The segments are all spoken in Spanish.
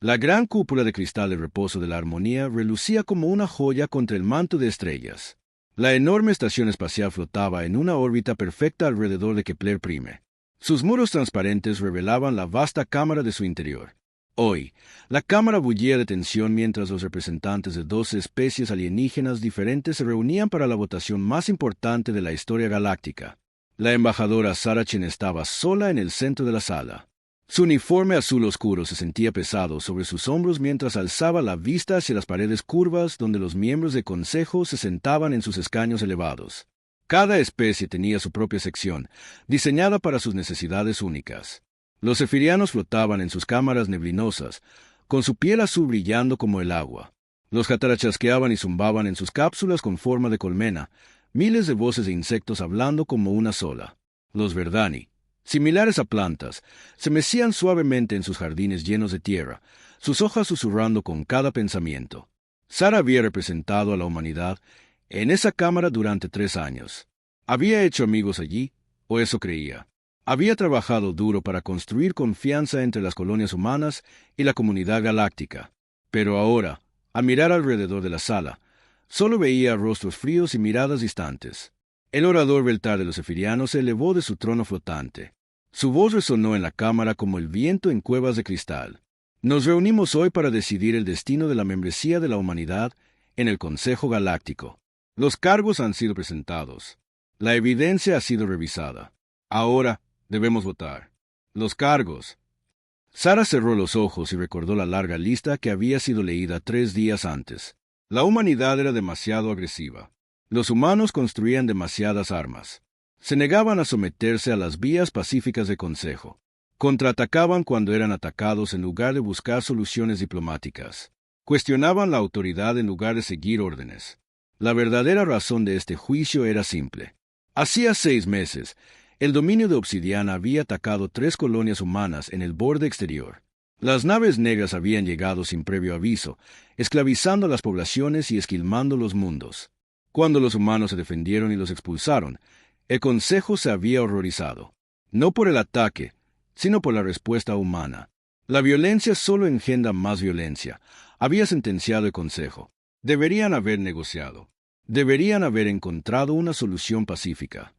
La gran cúpula de cristal de reposo de la armonía relucía como una joya contra el manto de estrellas. La enorme estación espacial flotaba en una órbita perfecta alrededor de Kepler Prime. Sus muros transparentes revelaban la vasta cámara de su interior. Hoy, la cámara bullía de tensión mientras los representantes de 12 especies alienígenas diferentes se reunían para la votación más importante de la historia galáctica. La embajadora Sarah Chen estaba sola en el centro de la sala. Su uniforme azul oscuro se sentía pesado sobre sus hombros mientras alzaba la vista hacia las paredes curvas donde los miembros del consejo se sentaban en sus escaños elevados. Cada especie tenía su propia sección, diseñada para sus necesidades únicas. Los zefirianos flotaban en sus cámaras neblinosas, con su piel azul brillando como el agua. Los jatarachasqueaban y zumbaban en sus cápsulas con forma de colmena, miles de voces de insectos hablando como una sola. Los verdani, similares a plantas, se mecían suavemente en sus jardines llenos de tierra, sus hojas susurrando con cada pensamiento. Sarah había representado a la humanidad en esa cámara durante 3 años. Había hecho amigos allí, o eso creía. Había trabajado duro para construir confianza entre las colonias humanas y la comunidad galáctica. Pero ahora, al mirar alrededor de la sala, solo veía rostros fríos y miradas distantes. El orador Beltar de los Zefirianos se elevó de su trono flotante. Su voz resonó en la cámara como el viento en cuevas de cristal. Nos reunimos hoy para decidir el destino de la membresía de la humanidad en el Consejo Galáctico. Los cargos han sido presentados. La evidencia ha sido revisada. Ahora debemos votar. Los cargos. Sarah cerró los ojos y recordó la larga lista que había sido leída 3 días antes. La humanidad era demasiado agresiva. Los humanos construían demasiadas armas. Se negaban a someterse a las vías pacíficas del Consejo. Contraatacaban cuando eran atacados en lugar de buscar soluciones diplomáticas. Cuestionaban la autoridad en lugar de seguir órdenes. La verdadera razón de este juicio era simple. Hacía 6 meses, el dominio de Obsidiana había atacado 3 colonias humanas en el borde exterior. Las naves negras habían llegado sin previo aviso, esclavizando a las poblaciones y esquilmando los mundos. Cuando los humanos se defendieron y los expulsaron, el Consejo se había horrorizado. No por el ataque, sino por la respuesta humana. La violencia solo engendra más violencia, había sentenciado el Consejo. Deberían haber negociado. Deberían haber encontrado una solución pacífica.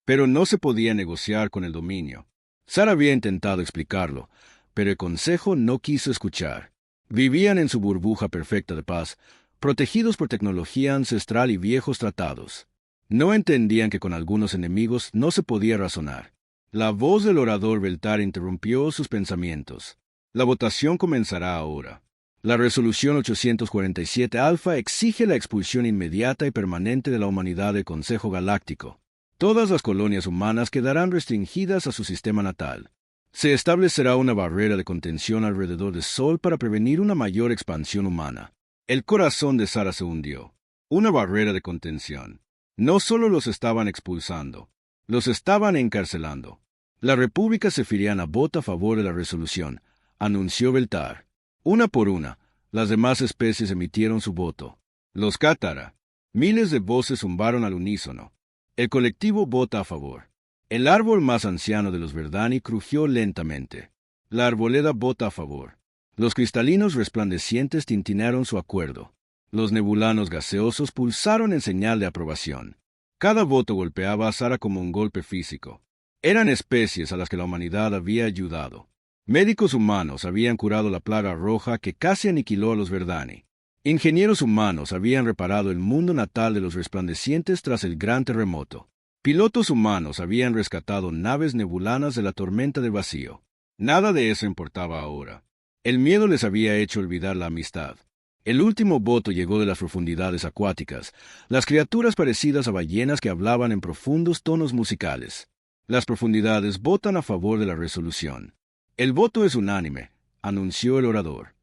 Pero no se podía negociar con el dominio. Sarah había intentado explicarlo, pero el Consejo no quiso escuchar. Vivían en su burbuja perfecta de paz, protegidos por tecnología ancestral y viejos tratados. No entendían que con algunos enemigos no se podía razonar. La voz del orador Beltar interrumpió sus pensamientos. La votación comenzará ahora. La resolución 847 Alfa exige la expulsión inmediata y permanente de la humanidad del Consejo Galáctico. Todas las colonias humanas quedarán restringidas a su sistema natal. Se establecerá una barrera de contención alrededor del Sol para prevenir una mayor expansión humana. El corazón de Sarah se hundió. Una barrera de contención. No solo los estaban expulsando, los estaban encarcelando. La República Zefiriana vota a favor de la resolución, anunció Beltar. Una por una, las demás especies emitieron su voto. Los Cátara. Miles de voces zumbaron al unísono. El colectivo vota a favor. El árbol más anciano de los Verdani crujió lentamente. La arboleda vota a favor. Los cristalinos resplandecientes tintinearon su acuerdo. Los nebulanos gaseosos pulsaron en señal de aprobación. Cada voto golpeaba a Sarah como un golpe físico. Eran especies a las que la humanidad había ayudado. Médicos humanos habían curado la plaga roja que casi aniquiló a los Verdani. Ingenieros humanos habían reparado el mundo natal de los resplandecientes tras el gran terremoto. Pilotos humanos habían rescatado naves nebulanas de la tormenta del vacío. Nada de eso importaba ahora. El miedo les había hecho olvidar la amistad. El último voto llegó de las profundidades acuáticas, las criaturas parecidas a ballenas que hablaban en profundos tonos musicales. Las profundidades votan a favor de la resolución. El voto es unánime, anunció el orador.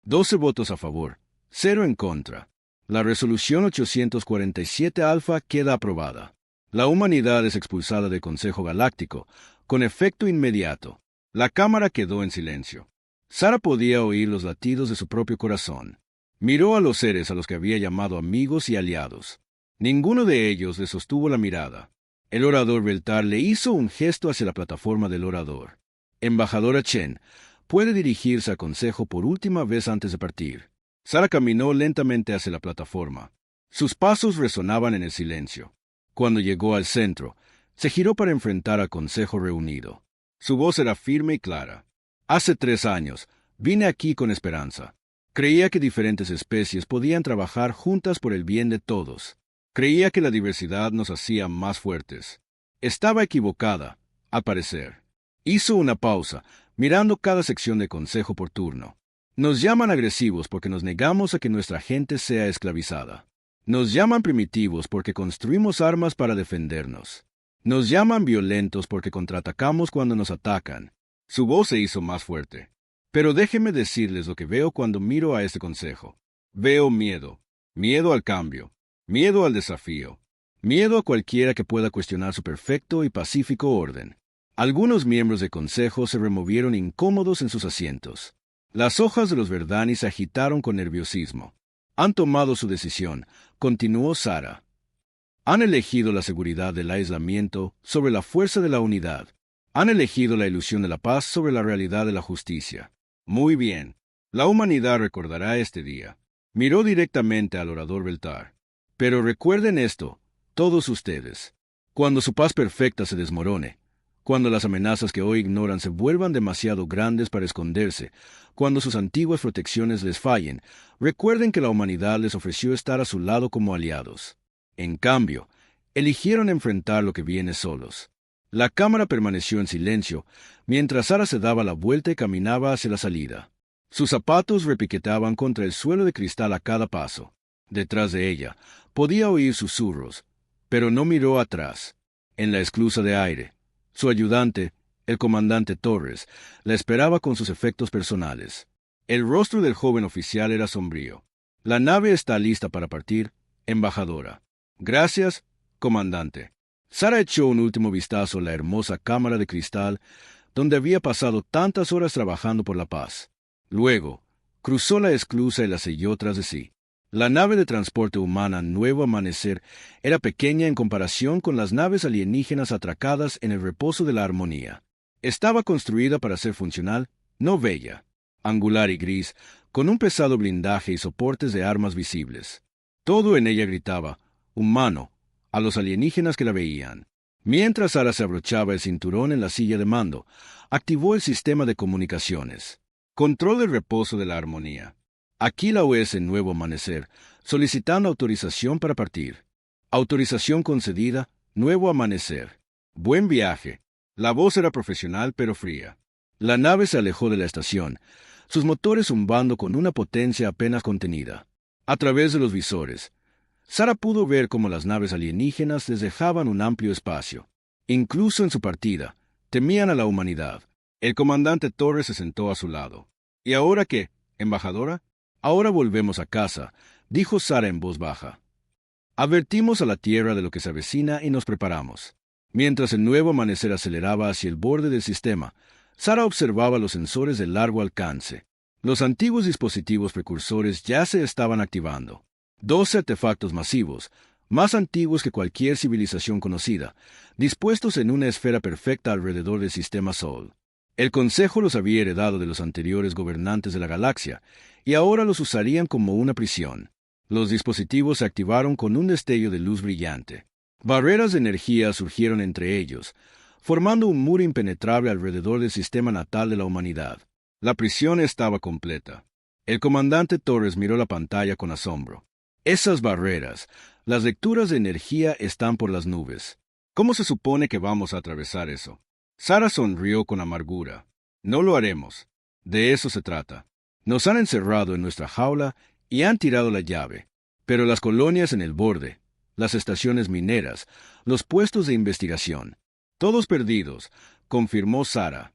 12 votos a favor, 0 en contra. La resolución 847 Alfa queda aprobada. La humanidad es expulsada del Consejo Galáctico, con efecto inmediato. La cámara quedó en silencio. Sarah podía oír los latidos de su propio corazón. Miró a los seres a los que había llamado amigos y aliados. Ninguno de ellos le sostuvo la mirada. El orador Beltar le hizo un gesto hacia la plataforma del orador. Embajadora Chen, Puede dirigirse al consejo por última vez antes de partir. Sara caminó lentamente hacia la plataforma. Sus pasos resonaban en el silencio. Cuando llegó al centro, se giró para enfrentar al consejo reunido. Su voz era firme y clara. Hace 3 años, vine aquí con esperanza. Creía que diferentes especies podían trabajar juntas por el bien de todos. Creía que la diversidad nos hacía más fuertes. Estaba equivocada, al parecer. Hizo una pausa, mirando cada sección de consejo por turno. Nos llaman agresivos porque nos negamos a que nuestra gente sea esclavizada. Nos llaman primitivos porque construimos armas para defendernos. Nos llaman violentos porque contraatacamos cuando nos atacan. Su voz se hizo más fuerte. Pero déjenme decirles lo que veo cuando miro a este consejo. Veo miedo. Miedo al cambio. Miedo al desafío. Miedo a cualquiera que pueda cuestionar su perfecto y pacífico orden. Algunos miembros del consejo se removieron incómodos en sus asientos. Las hojas de los Verdani se agitaron con nerviosismo. Han tomado su decisión, continuó Sara. Han elegido la seguridad del aislamiento sobre la fuerza de la unidad. Han elegido la ilusión de la paz sobre la realidad de la justicia. Muy bien. La humanidad recordará este día. Miró directamente al orador Beltar. Pero recuerden esto, todos ustedes. Cuando su paz perfecta se desmorone, cuando las amenazas que hoy ignoran se vuelvan demasiado grandes para esconderse, cuando sus antiguas protecciones les fallen, recuerden que la humanidad les ofreció estar a su lado como aliados. En cambio, eligieron enfrentar lo que viene solos. La cámara permaneció en silencio, mientras Sara se daba la vuelta y caminaba hacia la salida. Sus zapatos repiquetaban contra el suelo de cristal a cada paso. Detrás de ella, podía oír susurros, pero no miró atrás. En la esclusa de aire, su ayudante, el comandante Torres, la esperaba con sus efectos personales. El rostro del joven oficial era sombrío. La nave está lista para partir, embajadora. Gracias, comandante. Sara echó un último vistazo a la hermosa cámara de cristal, donde había pasado tantas horas trabajando por la paz. Luego, cruzó la esclusa y la selló tras de sí. La nave de transporte humana Nuevo Amanecer era pequeña en comparación con las naves alienígenas atracadas en el reposo de la armonía. Estaba construida para ser funcional, no bella, angular y gris, con un pesado blindaje y soportes de armas visibles. Todo en ella gritaba, humano, a los alienígenas que la veían. Mientras Sara se abrochaba el cinturón en la silla de mando, activó el sistema de comunicaciones. Control el reposo de la armonía. Aquí la OS Nuevo Amanecer, solicitando autorización para partir. Autorización concedida, Nuevo Amanecer. Buen viaje. La voz era profesional pero fría. La nave se alejó de la estación, sus motores zumbando con una potencia apenas contenida. A través de los visores, Sara pudo ver cómo las naves alienígenas les dejaban un amplio espacio. Incluso en su partida, temían a la humanidad. El comandante Torres se sentó a su lado. ¿Y ahora qué, embajadora? Ahora volvemos a casa, dijo Sara en voz baja. Advertimos a la Tierra de lo que se avecina y nos preparamos. Mientras el Nuevo Amanecer aceleraba hacia el borde del sistema, Sara observaba los sensores de largo alcance. Los antiguos dispositivos precursores ya se estaban activando. 12 artefactos masivos, más antiguos que cualquier civilización conocida, dispuestos en una esfera perfecta alrededor del sistema Sol. El Consejo los había heredado de los anteriores gobernantes de la galaxia, y ahora los usarían como una prisión. Los dispositivos se activaron con un destello de luz brillante. Barreras de energía surgieron entre ellos, formando un muro impenetrable alrededor del sistema natal de la humanidad. La prisión estaba completa. El comandante Torres miró la pantalla con asombro. Esas barreras, las lecturas de energía están por las nubes. ¿Cómo se supone que vamos a atravesar eso? Sara sonrió con amargura. No lo haremos. De eso se trata. Nos han encerrado en nuestra jaula y han tirado la llave. Pero las colonias en el borde, las estaciones mineras, los puestos de investigación, todos perdidos, confirmó Sara.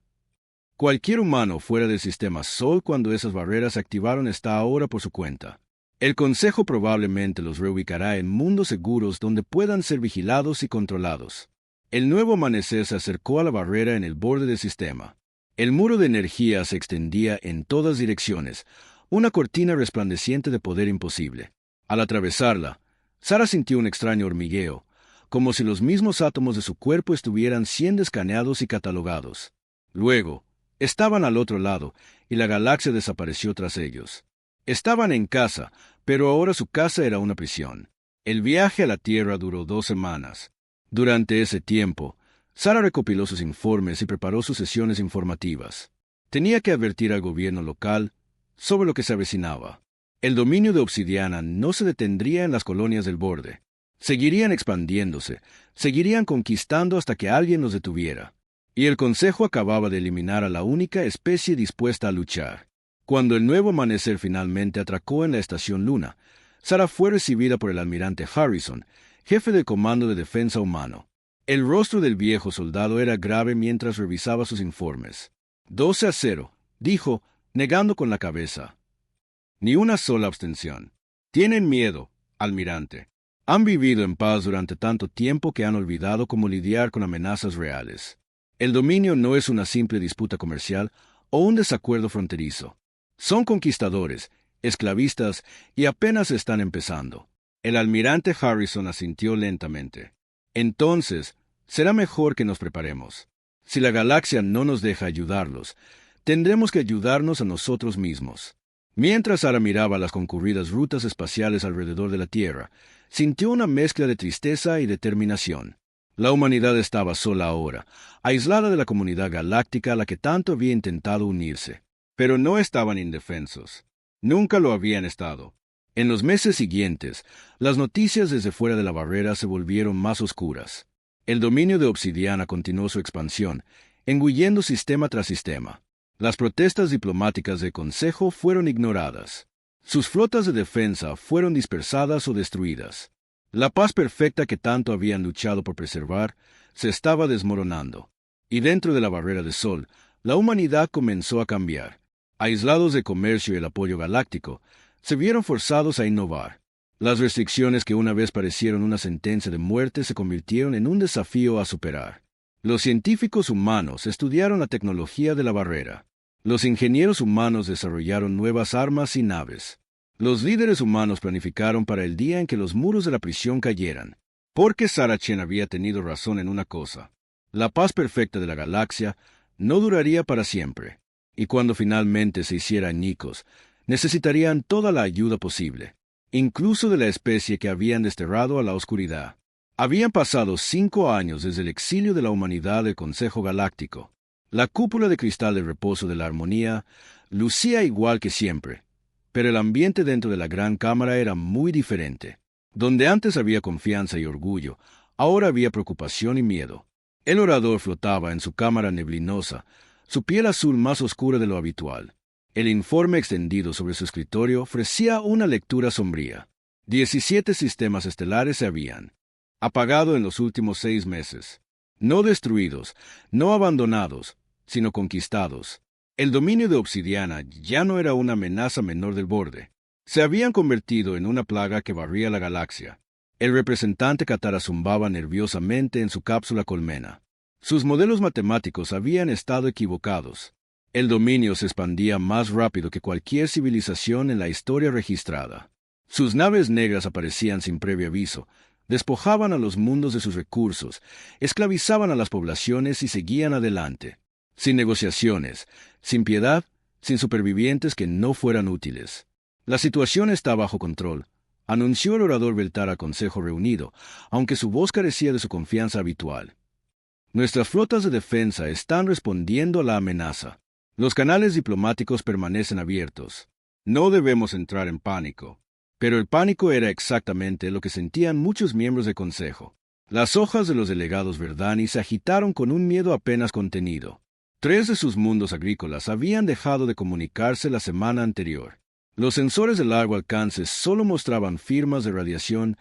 Cualquier humano fuera del sistema Sol cuando esas barreras se activaron está ahora por su cuenta. El Consejo probablemente los reubicará en mundos seguros donde puedan ser vigilados y controlados. El Nuevo Amanecer se acercó a la barrera en el borde del sistema. El muro de energía se extendía en todas direcciones, una cortina resplandeciente de poder imposible. Al atravesarla, Sara sintió un extraño hormigueo, como si los mismos átomos de su cuerpo estuvieran siendo escaneados y catalogados. Luego, Estaban al otro lado, y la galaxia desapareció tras ellos. Estaban en casa, pero ahora su casa era una prisión. El viaje a la Tierra duró 2 semanas. Durante ese tiempo, Sarah recopiló sus informes y preparó sus sesiones informativas. Tenía que advertir al gobierno local sobre lo que se avecinaba. El dominio de Obsidiana no se detendría en las colonias del borde. Seguirían expandiéndose, seguirían conquistando hasta que alguien los detuviera. Y el Consejo acababa de eliminar a la única especie dispuesta a luchar. Cuando el nuevo amanecer finalmente atracó en la estación Luna, Sarah fue recibida por el almirante Harrison, jefe del Comando de Defensa Humano. El rostro del viejo soldado era grave mientras revisaba sus informes. 12-0, dijo, negando con la cabeza. Ni una sola abstención. Tienen miedo, almirante. Han vivido en paz durante tanto tiempo que han olvidado cómo lidiar con amenazas reales. El dominio no es una simple disputa comercial o un desacuerdo fronterizo. Son conquistadores, esclavistas y apenas están empezando. El almirante Harrison asintió lentamente. Entonces, será mejor que nos preparemos. Si la galaxia no nos deja ayudarlos, tendremos que ayudarnos a nosotros mismos. Mientras Sarah miraba las concurridas rutas espaciales alrededor de la Tierra, sintió una mezcla de tristeza y determinación. La humanidad estaba sola ahora, aislada de la comunidad galáctica a la que tanto había intentado unirse. Pero no estaban indefensos. Nunca lo habían estado. En los meses siguientes, las noticias desde fuera de la barrera se volvieron más oscuras. El dominio de Obsidiana continuó su expansión, engullendo sistema tras sistema. Las protestas diplomáticas del Consejo fueron ignoradas. Sus flotas de defensa fueron dispersadas o destruidas. La paz perfecta que tanto habían luchado por preservar se estaba desmoronando. Y dentro de la barrera de Sol, la humanidad comenzó a cambiar. Aislados del comercio y el apoyo galáctico, se vieron forzados a innovar. Las restricciones que una vez parecieron una sentencia de muerte se convirtieron en un desafío a superar. Los científicos humanos estudiaron la tecnología de la barrera. Los ingenieros humanos desarrollaron nuevas armas y naves. Los líderes humanos planificaron para el día en que los muros de la prisión cayeran. Porque Sarah Chen había tenido razón en una cosa. La paz perfecta de la galaxia no duraría para siempre. Y cuando finalmente se hiciera añicos, necesitarían toda la ayuda posible, incluso de la especie que habían desterrado a la oscuridad. Habían pasado 5 años desde el exilio de la humanidad del Consejo Galáctico. La cúpula de cristal de reposo de la armonía lucía igual que siempre, pero el ambiente dentro de la gran cámara era muy diferente. Donde antes había confianza y orgullo, ahora había preocupación y miedo. El orador flotaba en su cámara neblinosa, su piel azul más oscura de lo habitual. El informe extendido sobre su escritorio ofrecía una lectura sombría. 17 sistemas estelares se habían apagado en los últimos 6 meses. No destruidos, no abandonados, sino conquistados. El dominio de Obsidiana ya no era una amenaza menor del borde. Se habían convertido en una plaga que barría la galaxia. El representante Katara zumbaba nerviosamente en su cápsula colmena. Sus modelos matemáticos habían estado equivocados. El dominio se expandía más rápido que cualquier civilización en la historia registrada. Sus naves negras aparecían sin previo aviso, despojaban a los mundos de sus recursos, esclavizaban a las poblaciones y seguían adelante. Sin negociaciones, sin piedad, sin supervivientes que no fueran útiles. La situación está bajo control, anunció el orador Beltar al Consejo reunido, aunque su voz carecía de su confianza habitual. Nuestras flotas de defensa están respondiendo a la amenaza. Los canales diplomáticos permanecen abiertos. No debemos entrar en pánico. Pero el pánico era exactamente lo que sentían muchos miembros del Consejo. Las hojas de los delegados Verdani se agitaron con un miedo apenas contenido. 3 de sus mundos agrícolas habían dejado de comunicarse la semana anterior. Los sensores de largo alcance solo mostraban firmas de radiación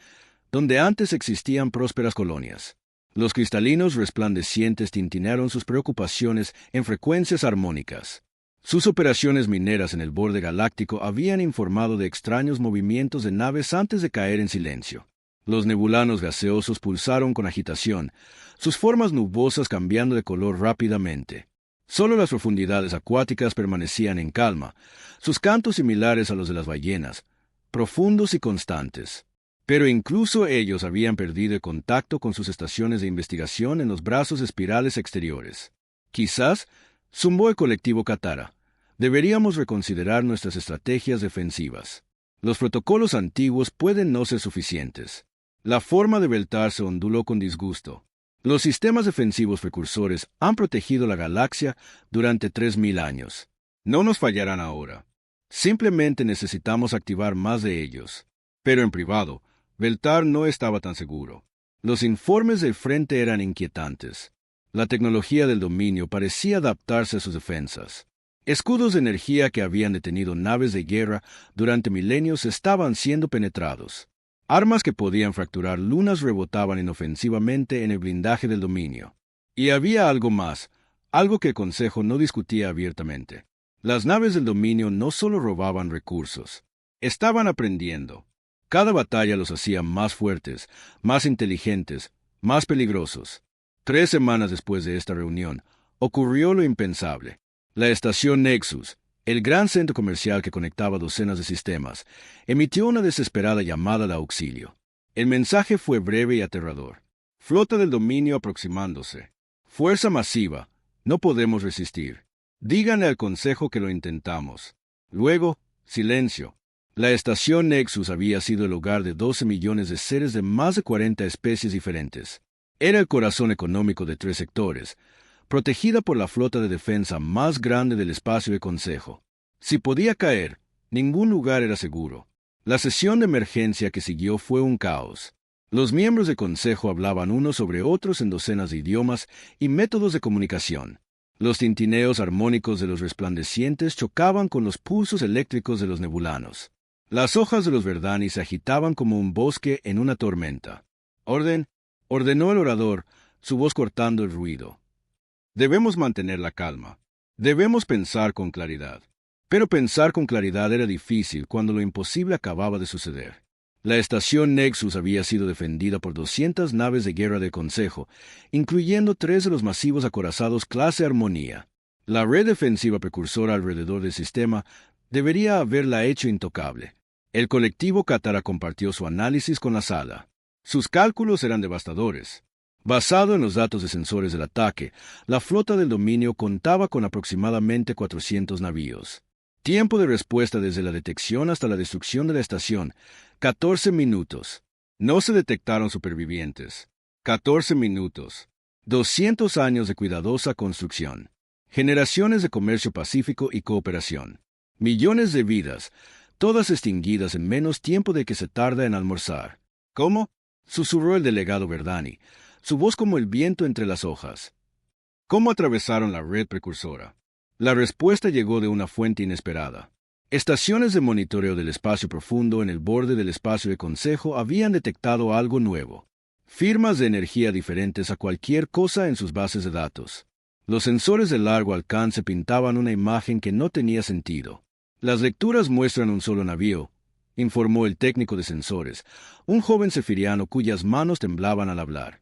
donde antes existían prósperas colonias. Los cristalinos resplandecientes tintinearon sus preocupaciones en frecuencias armónicas. Sus operaciones mineras en el borde galáctico habían informado de extraños movimientos de naves antes de caer en silencio. Los nebulanos gaseosos pulsaron con agitación, sus formas nubosas cambiando de color rápidamente. Solo las profundidades acuáticas permanecían en calma, sus cantos similares a los de las ballenas, profundos y constantes. Pero incluso ellos habían perdido el contacto con sus estaciones de investigación en los brazos espirales exteriores. Quizás Zumbó el colectivo Katara. Deberíamos reconsiderar nuestras estrategias defensivas. Los protocolos antiguos pueden no ser suficientes. La forma de Beltar se onduló con disgusto. Los sistemas defensivos precursores han protegido la galaxia durante 3000 años. No nos fallarán ahora. Simplemente necesitamos activar más de ellos. Pero en privado, Beltar no estaba tan seguro. Los informes del frente eran inquietantes. La tecnología del dominio parecía adaptarse a sus defensas. Escudos de energía que habían detenido naves de guerra durante milenios estaban siendo penetrados. Armas que podían fracturar lunas rebotaban inofensivamente en el blindaje del dominio. Y había algo más, algo que el Consejo no discutía abiertamente. Las naves del dominio no solo robaban recursos, estaban aprendiendo. Cada batalla los hacía más fuertes, más inteligentes, más peligrosos. 3 semanas después de esta reunión, ocurrió lo impensable. La estación Nexus, el gran centro comercial que conectaba docenas de sistemas, emitió una desesperada llamada de auxilio. El mensaje fue breve y aterrador. Flota del dominio aproximándose. Fuerza masiva. No podemos resistir. Díganle al Consejo que lo intentamos. Luego, silencio. La estación Nexus había sido el hogar de 12 millones de seres de más de 40 especies diferentes. Era el corazón económico de 3 sectores, protegida por la flota de defensa más grande del espacio de Consejo. Si podía caer, ningún lugar era seguro. La sesión de emergencia que siguió fue un caos. Los miembros del Consejo hablaban unos sobre otros en docenas de idiomas y métodos de comunicación. Los tintineos armónicos de los resplandecientes chocaban con los pulsos eléctricos de los nebulanos. Las hojas de los Verdani se agitaban como un bosque en una tormenta. «Orden», ordenó el orador, su voz cortando el ruido. Debemos mantener la calma. Debemos pensar con claridad. Pero pensar con claridad era difícil cuando lo imposible acababa de suceder. La estación Nexus había sido defendida por 200 naves de guerra del Consejo, incluyendo 3 de los masivos acorazados clase Armonía. La red defensiva precursora alrededor del sistema debería haberla hecho intocable. El colectivo Katara compartió su análisis con la sala. Sus cálculos eran devastadores. Basado en los datos de sensores del ataque, la flota del dominio contaba con aproximadamente 400 navíos. Tiempo de respuesta desde la detección hasta la destrucción de la estación, 14 minutos. No se detectaron supervivientes. 14 minutos. 200 años de cuidadosa construcción. Generaciones de comercio pacífico y cooperación. Millones de vidas, todas extinguidas en menos tiempo de que se tarda en almorzar. ¿Cómo?, susurró el delegado Verdani, su voz como el viento entre las hojas. ¿Cómo atravesaron la red precursora? La respuesta llegó de una fuente inesperada. Estaciones de monitoreo del espacio profundo en el borde del espacio de Consejo habían detectado algo nuevo. Firmas de energía diferentes a cualquier cosa en sus bases de datos. Los sensores de largo alcance pintaban una imagen que no tenía sentido. Las lecturas muestran un solo navío, informó el técnico de sensores, un joven sefiriano cuyas manos temblaban al hablar.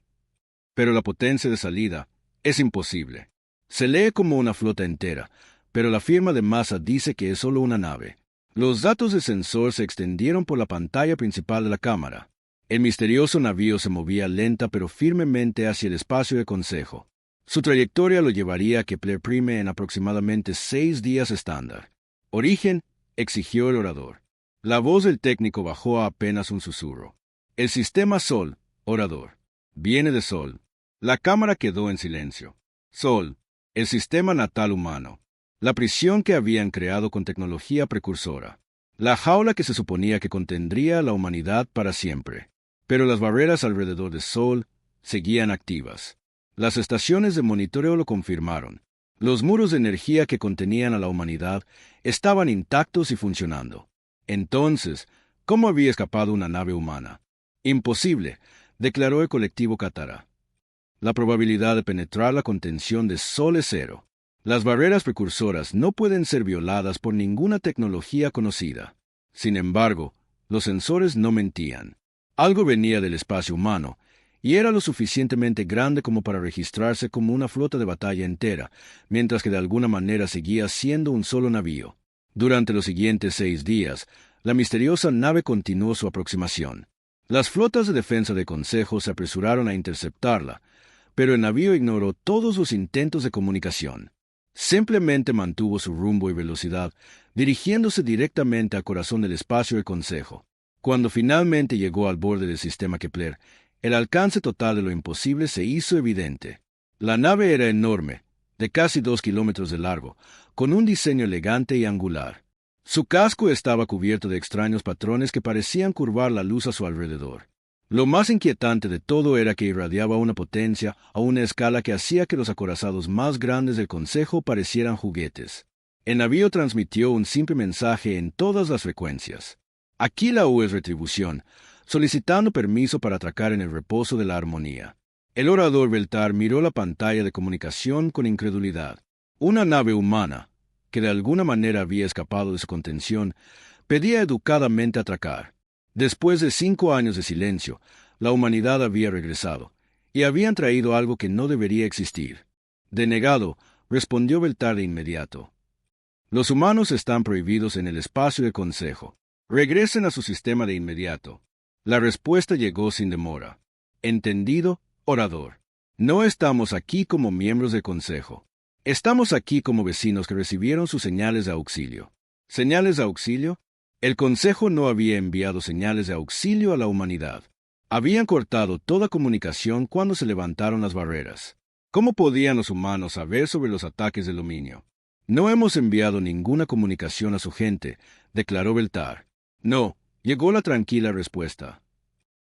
Pero la potencia de salida es imposible. Se lee como una flota entera, pero la firma de masa dice que es solo una nave. Los datos del sensor se extendieron por la pantalla principal de la cámara. El misterioso navío se movía lenta pero firmemente hacia el espacio de Consejo. Su trayectoria lo llevaría a Kepler Prime en aproximadamente 6 días estándar. «Origen», exigió el orador. La voz del técnico bajó a apenas un susurro. «El sistema Sol, orador. Viene de Sol». La cámara quedó en silencio. Sol, el sistema natal humano. La prisión que habían creado con tecnología precursora. La jaula que se suponía que contendría a la humanidad para siempre. Pero las barreras alrededor de Sol seguían activas. Las estaciones de monitoreo lo confirmaron. Los muros de energía que contenían a la humanidad estaban intactos y funcionando. Entonces, ¿cómo había escapado una nave humana? Imposible, declaró el colectivo Katara. La probabilidad de penetrar la contención de Sol es 0. Las barreras precursoras no pueden ser violadas por ninguna tecnología conocida. Sin embargo, los sensores no mentían. Algo venía del espacio humano, y era lo suficientemente grande como para registrarse como una flota de batalla entera, mientras que de alguna manera seguía siendo un solo navío. Durante los siguientes 6 días, la misteriosa nave continuó su aproximación. Las flotas de defensa de Consejo se apresuraron a interceptarla, pero el navío ignoró todos los intentos de comunicación. Simplemente mantuvo su rumbo y velocidad, dirigiéndose directamente al corazón del espacio del Consejo. Cuando finalmente llegó al borde del sistema Kepler, el alcance total de lo imposible se hizo evidente. La nave era enorme, de casi 2 kilómetros de largo, con un diseño elegante y angular. Su casco estaba cubierto de extraños patrones que parecían curvar la luz a su alrededor. Lo más inquietante de todo era que irradiaba una potencia a una escala que hacía que los acorazados más grandes del Consejo parecieran juguetes. El navío transmitió un simple mensaje en todas las frecuencias. Aquí la U es retribución, solicitando permiso para atracar en el reposo de la armonía. El orador Beltar miró la pantalla de comunicación con incredulidad. Una nave humana, que de alguna manera había escapado de su contención, pedía educadamente atracar. Después de 5 años de silencio, la humanidad había regresado, y habían traído algo que no debería existir. Denegado, respondió Beltar de inmediato. Los humanos están prohibidos en el espacio del Consejo. Regresen a su sistema de inmediato. La respuesta llegó sin demora. Entendido, orador. No estamos aquí como miembros del Consejo. Estamos aquí como vecinos que recibieron sus señales de auxilio. ¿Señales de auxilio? El Consejo no había enviado señales de auxilio a la humanidad. Habían cortado toda comunicación cuando se levantaron las barreras. ¿Cómo podían los humanos saber sobre los ataques del dominio? No hemos enviado ninguna comunicación a su gente, declaró Beltar. No, llegó la tranquila respuesta.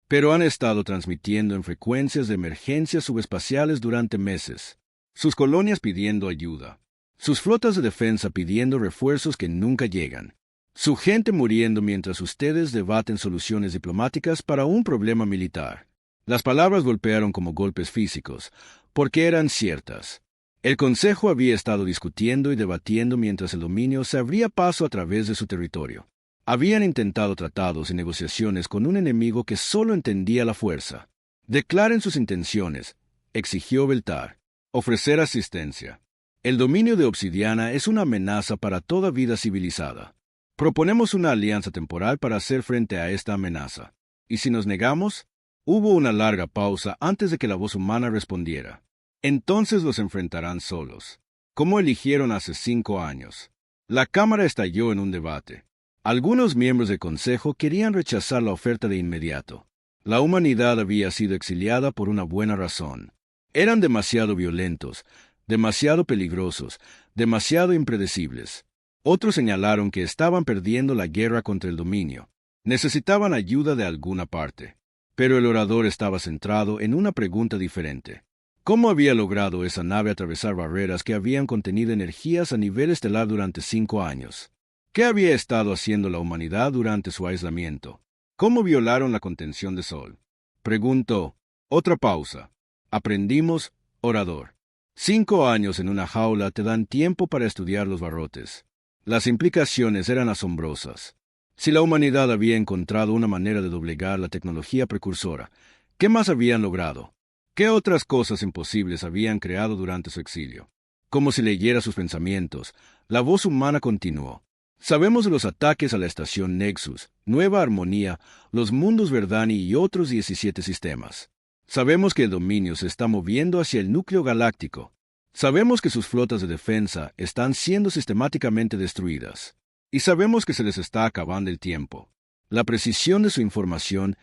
Pero han estado transmitiendo en frecuencias de emergencias subespaciales durante meses. Sus colonias pidiendo ayuda. Sus flotas de defensa pidiendo refuerzos que nunca llegan. Su gente muriendo mientras ustedes debaten soluciones diplomáticas para un problema militar. Las palabras golpearon como golpes físicos, porque eran ciertas. El Consejo había estado discutiendo y debatiendo mientras el dominio se abría paso a través de su territorio. Habían intentado tratados y negociaciones con un enemigo que solo entendía la fuerza. Declaren sus intenciones, exigió Beltar. Ofrecer asistencia. El dominio de Obsidiana es una amenaza para toda vida civilizada. Proponemos una alianza temporal para hacer frente a esta amenaza. ¿Y si nos negamos? Hubo una larga pausa antes de que la voz humana respondiera. Entonces los enfrentarán solos. ¿Cómo eligieron hace 5 años? La Cámara estalló en un debate. Algunos miembros del Consejo querían rechazar la oferta de inmediato. La humanidad había sido exiliada por una buena razón. Eran demasiado violentos, demasiado peligrosos, demasiado impredecibles. Otros señalaron que estaban perdiendo la guerra contra el dominio. Necesitaban ayuda de alguna parte. Pero el orador estaba centrado en una pregunta diferente. ¿Cómo había logrado esa nave atravesar barreras que habían contenido energías a nivel estelar durante 5 años? ¿Qué había estado haciendo la humanidad durante su aislamiento? ¿Cómo violaron la contención de Sol? Preguntó. Otra pausa. Aprendimos, orador. 5 años en una jaula te dan tiempo para estudiar los barrotes. Las implicaciones eran asombrosas. Si la humanidad había encontrado una manera de doblegar la tecnología precursora, ¿qué más habían logrado? ¿Qué otras cosas imposibles habían creado durante su exilio? Como si leyera sus pensamientos, la voz humana continuó. Sabemos de los ataques a la estación Nexus, Nueva Armonía, los mundos Verdani y otros 17 sistemas. Sabemos que el dominio se está moviendo hacia el núcleo galáctico. Sabemos que sus flotas de defensa están siendo sistemáticamente destruidas. Y sabemos que se les está acabando el tiempo. La precisión de su información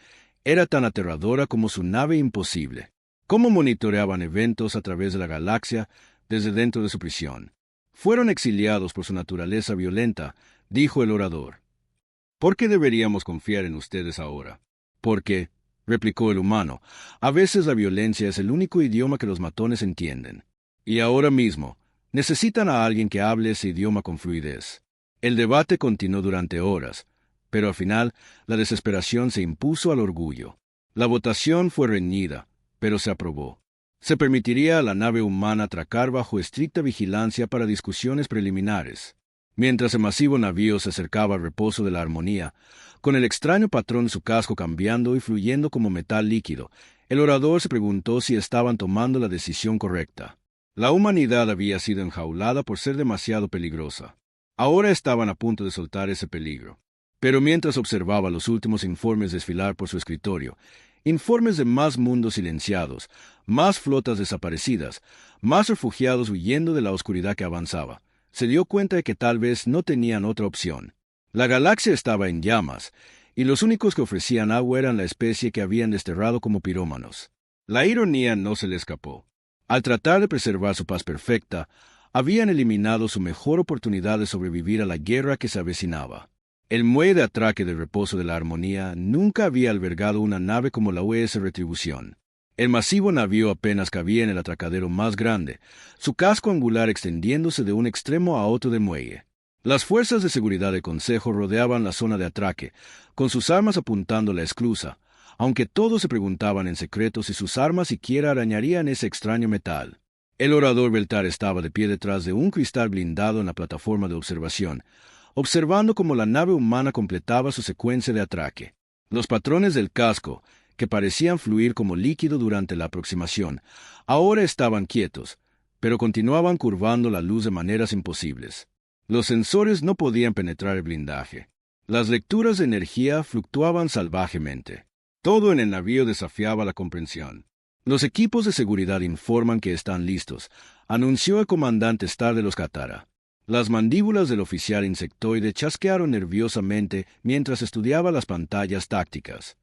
era tan aterradora como su nave imposible. ¿Cómo monitoreaban eventos a través de la galaxia desde dentro de su prisión? Fueron exiliados por su naturaleza violenta, dijo el orador. ¿Por qué deberíamos confiar en ustedes ahora? Porque, replicó el humano, a veces la violencia es el único idioma que los matones entienden. Y ahora mismo, necesitan a alguien que hable ese idioma con fluidez. El debate continuó durante horas, pero al final la desesperación se impuso al orgullo. La votación fue reñida, pero se aprobó. Se permitiría a la nave humana atracar bajo estricta vigilancia para discusiones preliminares. Mientras el masivo navío se acercaba al reposo de la armonía, con el extraño patrón de su casco cambiando y fluyendo como metal líquido, el orador se preguntó si estaban tomando la decisión correcta. La humanidad había sido enjaulada por ser demasiado peligrosa. Ahora estaban a punto de soltar ese peligro. Pero mientras observaba los últimos informes desfilar por su escritorio, Informes de más mundos silenciados, más flotas desaparecidas, más refugiados huyendo de la oscuridad que avanzaba. Se dio cuenta de que tal vez no tenían otra opción. La galaxia estaba en llamas, y los únicos que ofrecían agua eran la especie que habían desterrado como pirómanos. La ironía no se le escapó. Al tratar de preservar su paz perfecta, habían eliminado su mejor oportunidad de sobrevivir a la guerra que se avecinaba. El muelle de atraque del reposo de la Armonía nunca había albergado una nave como la USS Retribución. El masivo navío apenas cabía en el atracadero más grande, su casco angular extendiéndose de un extremo a otro del muelle. Las fuerzas de seguridad del Consejo rodeaban la zona de atraque, con sus armas apuntando la esclusa, aunque todos se preguntaban en secreto si sus armas siquiera arañarían ese extraño metal. El orador Beltar estaba de pie detrás de un cristal blindado en la plataforma de observación, observando cómo la nave humana completaba su secuencia de atraque. Los patrones del casco, que parecían fluir como líquido durante la aproximación, ahora estaban quietos, pero continuaban curvando la luz de maneras imposibles. Los sensores no podían penetrar el blindaje. Las lecturas de energía fluctuaban salvajemente. Todo en el navío desafiaba la comprensión. Los equipos de seguridad informan que están listos, anunció el comandante Star de los Katara. Las mandíbulas del oficial insectoide chasquearon nerviosamente mientras estudiaba las pantallas tácticas.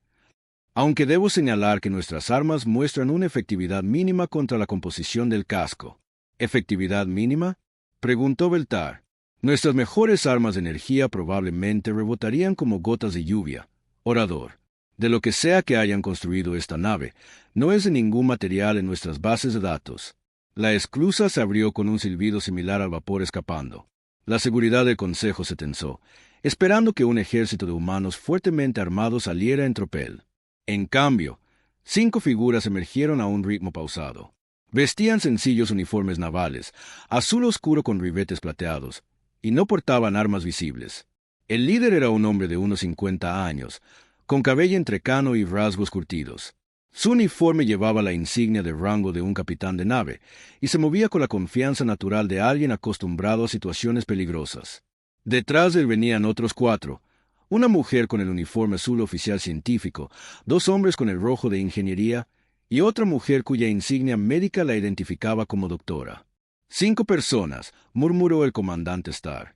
Aunque debo señalar que nuestras armas muestran una efectividad mínima contra la composición del casco. ¿Efectividad mínima?, preguntó Beltar. Nuestras mejores armas de energía probablemente rebotarían como gotas de lluvia. Orador, de lo que sea que hayan construido esta nave, no es de ningún material en nuestras bases de datos. La esclusa se abrió con un silbido similar al vapor escapando. La seguridad del Consejo se tensó, esperando que un ejército de humanos fuertemente armados saliera en tropel. En cambio, 5 figuras emergieron a un ritmo pausado. Vestían sencillos uniformes navales, azul oscuro con ribetes plateados, y no portaban armas visibles. El líder era un hombre de unos 50 años, con cabello entrecano y rasgos curtidos. Su uniforme llevaba la insignia de rango de un capitán de nave, y se movía con la confianza natural de alguien acostumbrado a situaciones peligrosas. Detrás de él venían otros 4, una mujer con el uniforme azul oficial científico, 2 hombres con el rojo de ingeniería, y otra mujer cuya insignia médica la identificaba como doctora. 5 personas, murmuró el comandante Star.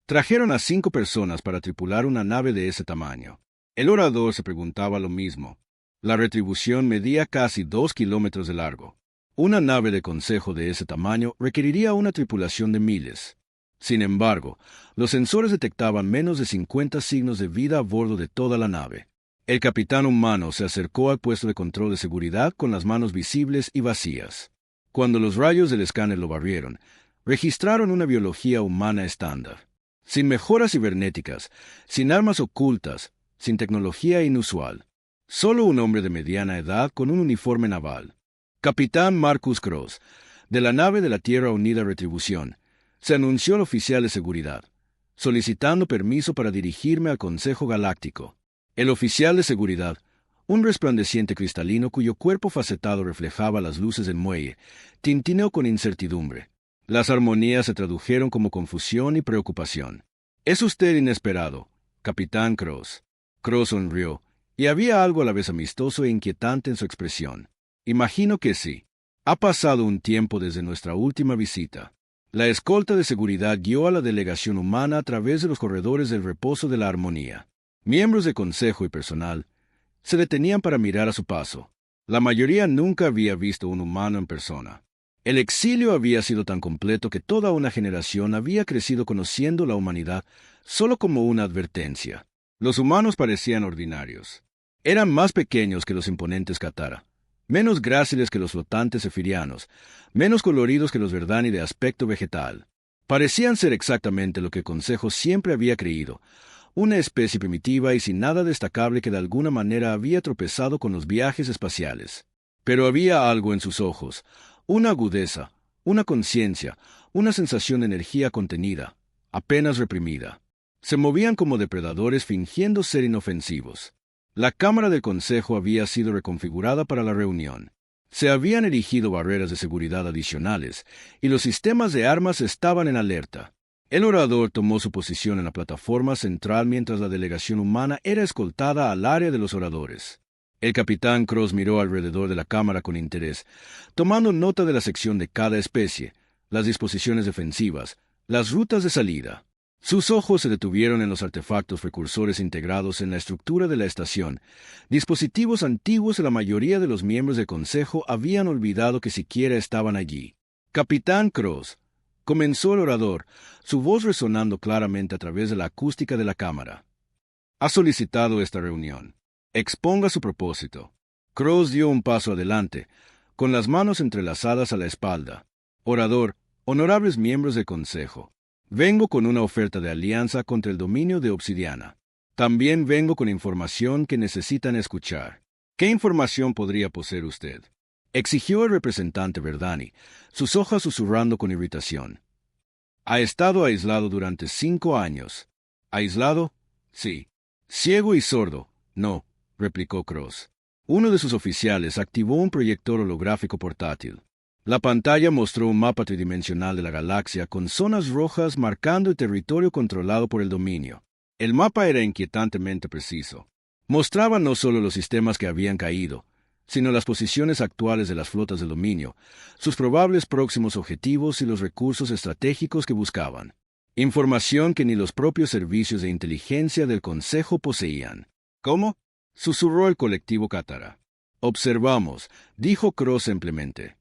Trajeron a 5 personas para tripular una nave de ese tamaño. El orador se preguntaba lo mismo. La Retribución medía casi 2 kilómetros de largo. Una nave de consejo de ese tamaño requeriría una tripulación de miles. Sin embargo, los sensores detectaban menos de 50 signos de vida a bordo de toda la nave. El capitán humano se acercó al puesto de control de seguridad con las manos visibles y vacías. Cuando los rayos del escáner lo barrieron, registraron una biología humana estándar. Sin mejoras cibernéticas, sin armas ocultas, sin tecnología inusual. Solo un hombre de mediana edad con un uniforme naval. Capitán Marcus Cross, de la nave de la Tierra Unida Retribución, se anunció al oficial de seguridad, solicitando permiso para dirigirme al Consejo Galáctico. El oficial de seguridad, un resplandeciente cristalino cuyo cuerpo facetado reflejaba las luces del muelle, tintineó con incertidumbre. Las armonías se tradujeron como confusión y preocupación. «Es usted inesperado, Capitán Cross». Cross sonrió, y había algo a la vez amistoso e inquietante en su expresión. «Imagino que sí. Ha pasado un tiempo desde nuestra última visita». La escolta de seguridad guió a la delegación humana a través de los corredores del reposo de la Armonía. Miembros de consejo y personal se detenían para mirar a su paso. La mayoría nunca había visto un humano en persona. El exilio había sido tan completo que toda una generación había crecido conociendo la humanidad solo como una advertencia. Los humanos parecían ordinarios. Eran más pequeños que los imponentes Katara, menos gráciles que los flotantes efirianos, menos coloridos que los Verdani de aspecto vegetal. Parecían ser exactamente lo que el Consejo siempre había creído, una especie primitiva y sin nada destacable que de alguna manera había tropezado con los viajes espaciales. Pero había algo en sus ojos, una agudeza, una conciencia, una sensación de energía contenida, apenas reprimida. Se movían como depredadores fingiendo ser inofensivos. La Cámara del Consejo había sido reconfigurada para la reunión. Se habían erigido barreras de seguridad adicionales, y los sistemas de armas estaban en alerta. El orador tomó su posición en la plataforma central mientras la delegación humana era escoltada al área de los oradores. El capitán Cross miró alrededor de la cámara con interés, tomando nota de la sección de cada especie, las disposiciones defensivas, las rutas de salida. Sus ojos se detuvieron en los artefactos precursores integrados en la estructura de la estación, dispositivos antiguos que la mayoría de los miembros del Consejo habían olvidado que siquiera estaban allí. Capitán Cross, comenzó el orador, su voz resonando claramente a través de la acústica de la cámara. Ha solicitado esta reunión. Exponga su propósito. Cross dio un paso adelante, con las manos entrelazadas a la espalda. Orador, honorables miembros del Consejo. Vengo con una oferta de alianza contra el dominio de Obsidiana. También vengo con información que necesitan escuchar. ¿Qué información podría poseer usted?, exigió el representante Verdani, sus hojas susurrando con irritación. Ha estado aislado durante 5 años. ¿Aislado? Sí. Ciego y sordo. No, replicó Cross. Uno de sus oficiales activó un proyector holográfico portátil. La pantalla mostró un mapa tridimensional de la galaxia con zonas rojas marcando el territorio controlado por el dominio. El mapa era inquietantemente preciso. Mostraba no solo los sistemas que habían caído, sino las posiciones actuales de las flotas del dominio, sus probables próximos objetivos y los recursos estratégicos que buscaban. Información que ni los propios servicios de inteligencia del Consejo poseían. ¿Cómo?, susurró el colectivo Cátara. Observamos, dijo Cross simplemente.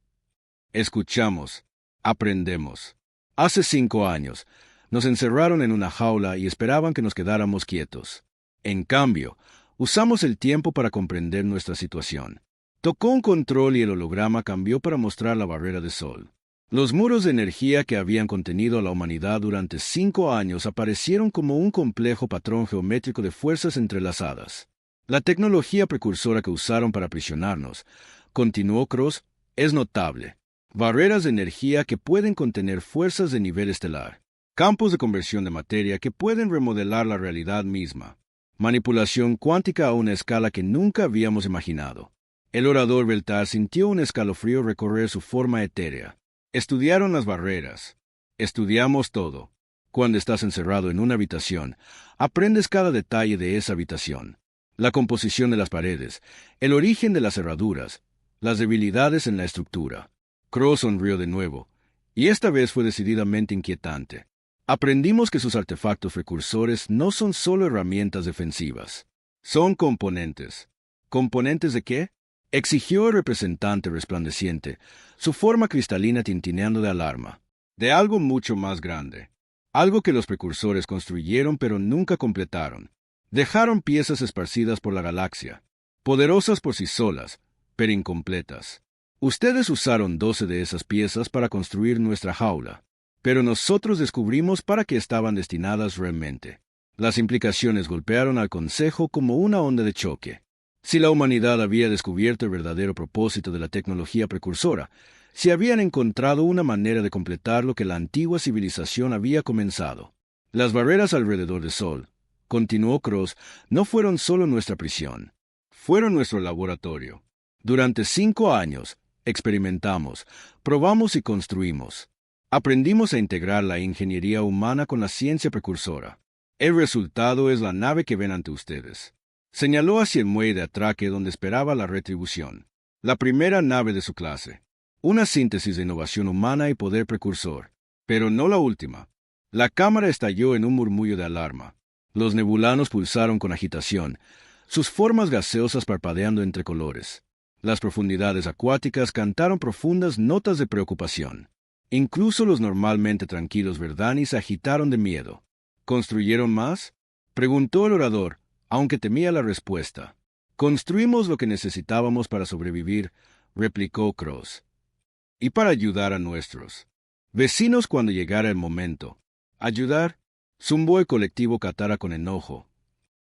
Escuchamos, aprendemos. Hace 5 años, nos encerraron en una jaula y esperaban que nos quedáramos quietos. En cambio, usamos el tiempo para comprender nuestra situación. Tocó un control y el holograma cambió para mostrar la barrera de Sol. Los muros de energía que habían contenido a la humanidad durante 5 años aparecieron como un complejo patrón geométrico de fuerzas entrelazadas. La tecnología precursora que usaron para aprisionarnos, continuó Cross, es notable. Barreras de energía que pueden contener fuerzas de nivel estelar. Campos de conversión de materia que pueden remodelar la realidad misma. Manipulación cuántica a una escala que nunca habíamos imaginado. El orador Beltar sintió un escalofrío recorrer su forma etérea. Estudiaron las barreras. Estudiamos todo. Cuando estás encerrado en una habitación, aprendes cada detalle de esa habitación. La composición de las paredes, el origen de las cerraduras, las debilidades en la estructura. Cross sonrió de nuevo, y esta vez fue decididamente inquietante. Aprendimos que sus artefactos precursores no son solo herramientas defensivas. Son componentes. ¿Componentes de qué?, exigió el representante resplandeciente, su forma cristalina tintineando de alarma. De algo mucho más grande. Algo que los precursores construyeron pero nunca completaron. Dejaron piezas esparcidas por la galaxia, poderosas por sí solas, pero incompletas. Ustedes usaron 12 de esas piezas para construir nuestra jaula, pero nosotros descubrimos para qué estaban destinadas realmente. Las implicaciones golpearon al Consejo como una onda de choque. Si la humanidad había descubierto el verdadero propósito de la tecnología precursora, si habían encontrado una manera de completar lo que la antigua civilización había comenzado. Las barreras alrededor del Sol, continuó Cross, no fueron solo nuestra prisión. Fueron nuestro laboratorio. Durante 5 años, experimentamos, probamos y construimos. Aprendimos a integrar la ingeniería humana con la ciencia precursora. El resultado es la nave que ven ante ustedes. Señaló hacia el muelle de atraque donde esperaba la retribución. La primera nave de su clase. Una síntesis de innovación humana y poder precursor. Pero no la última. La cámara estalló en un murmullo de alarma. Los nebulanos pulsaron con agitación, sus formas gaseosas parpadeando entre colores. Las profundidades acuáticas cantaron profundas notas de preocupación. Incluso los normalmente tranquilos Verdani se agitaron de miedo. ¿Construyeron más?, preguntó el orador, aunque temía la respuesta. Construimos lo que necesitábamos para sobrevivir, replicó Cross. Y para ayudar a nuestros vecinos cuando llegara el momento. ¿Ayudar?, zumbó el colectivo Cátara con enojo.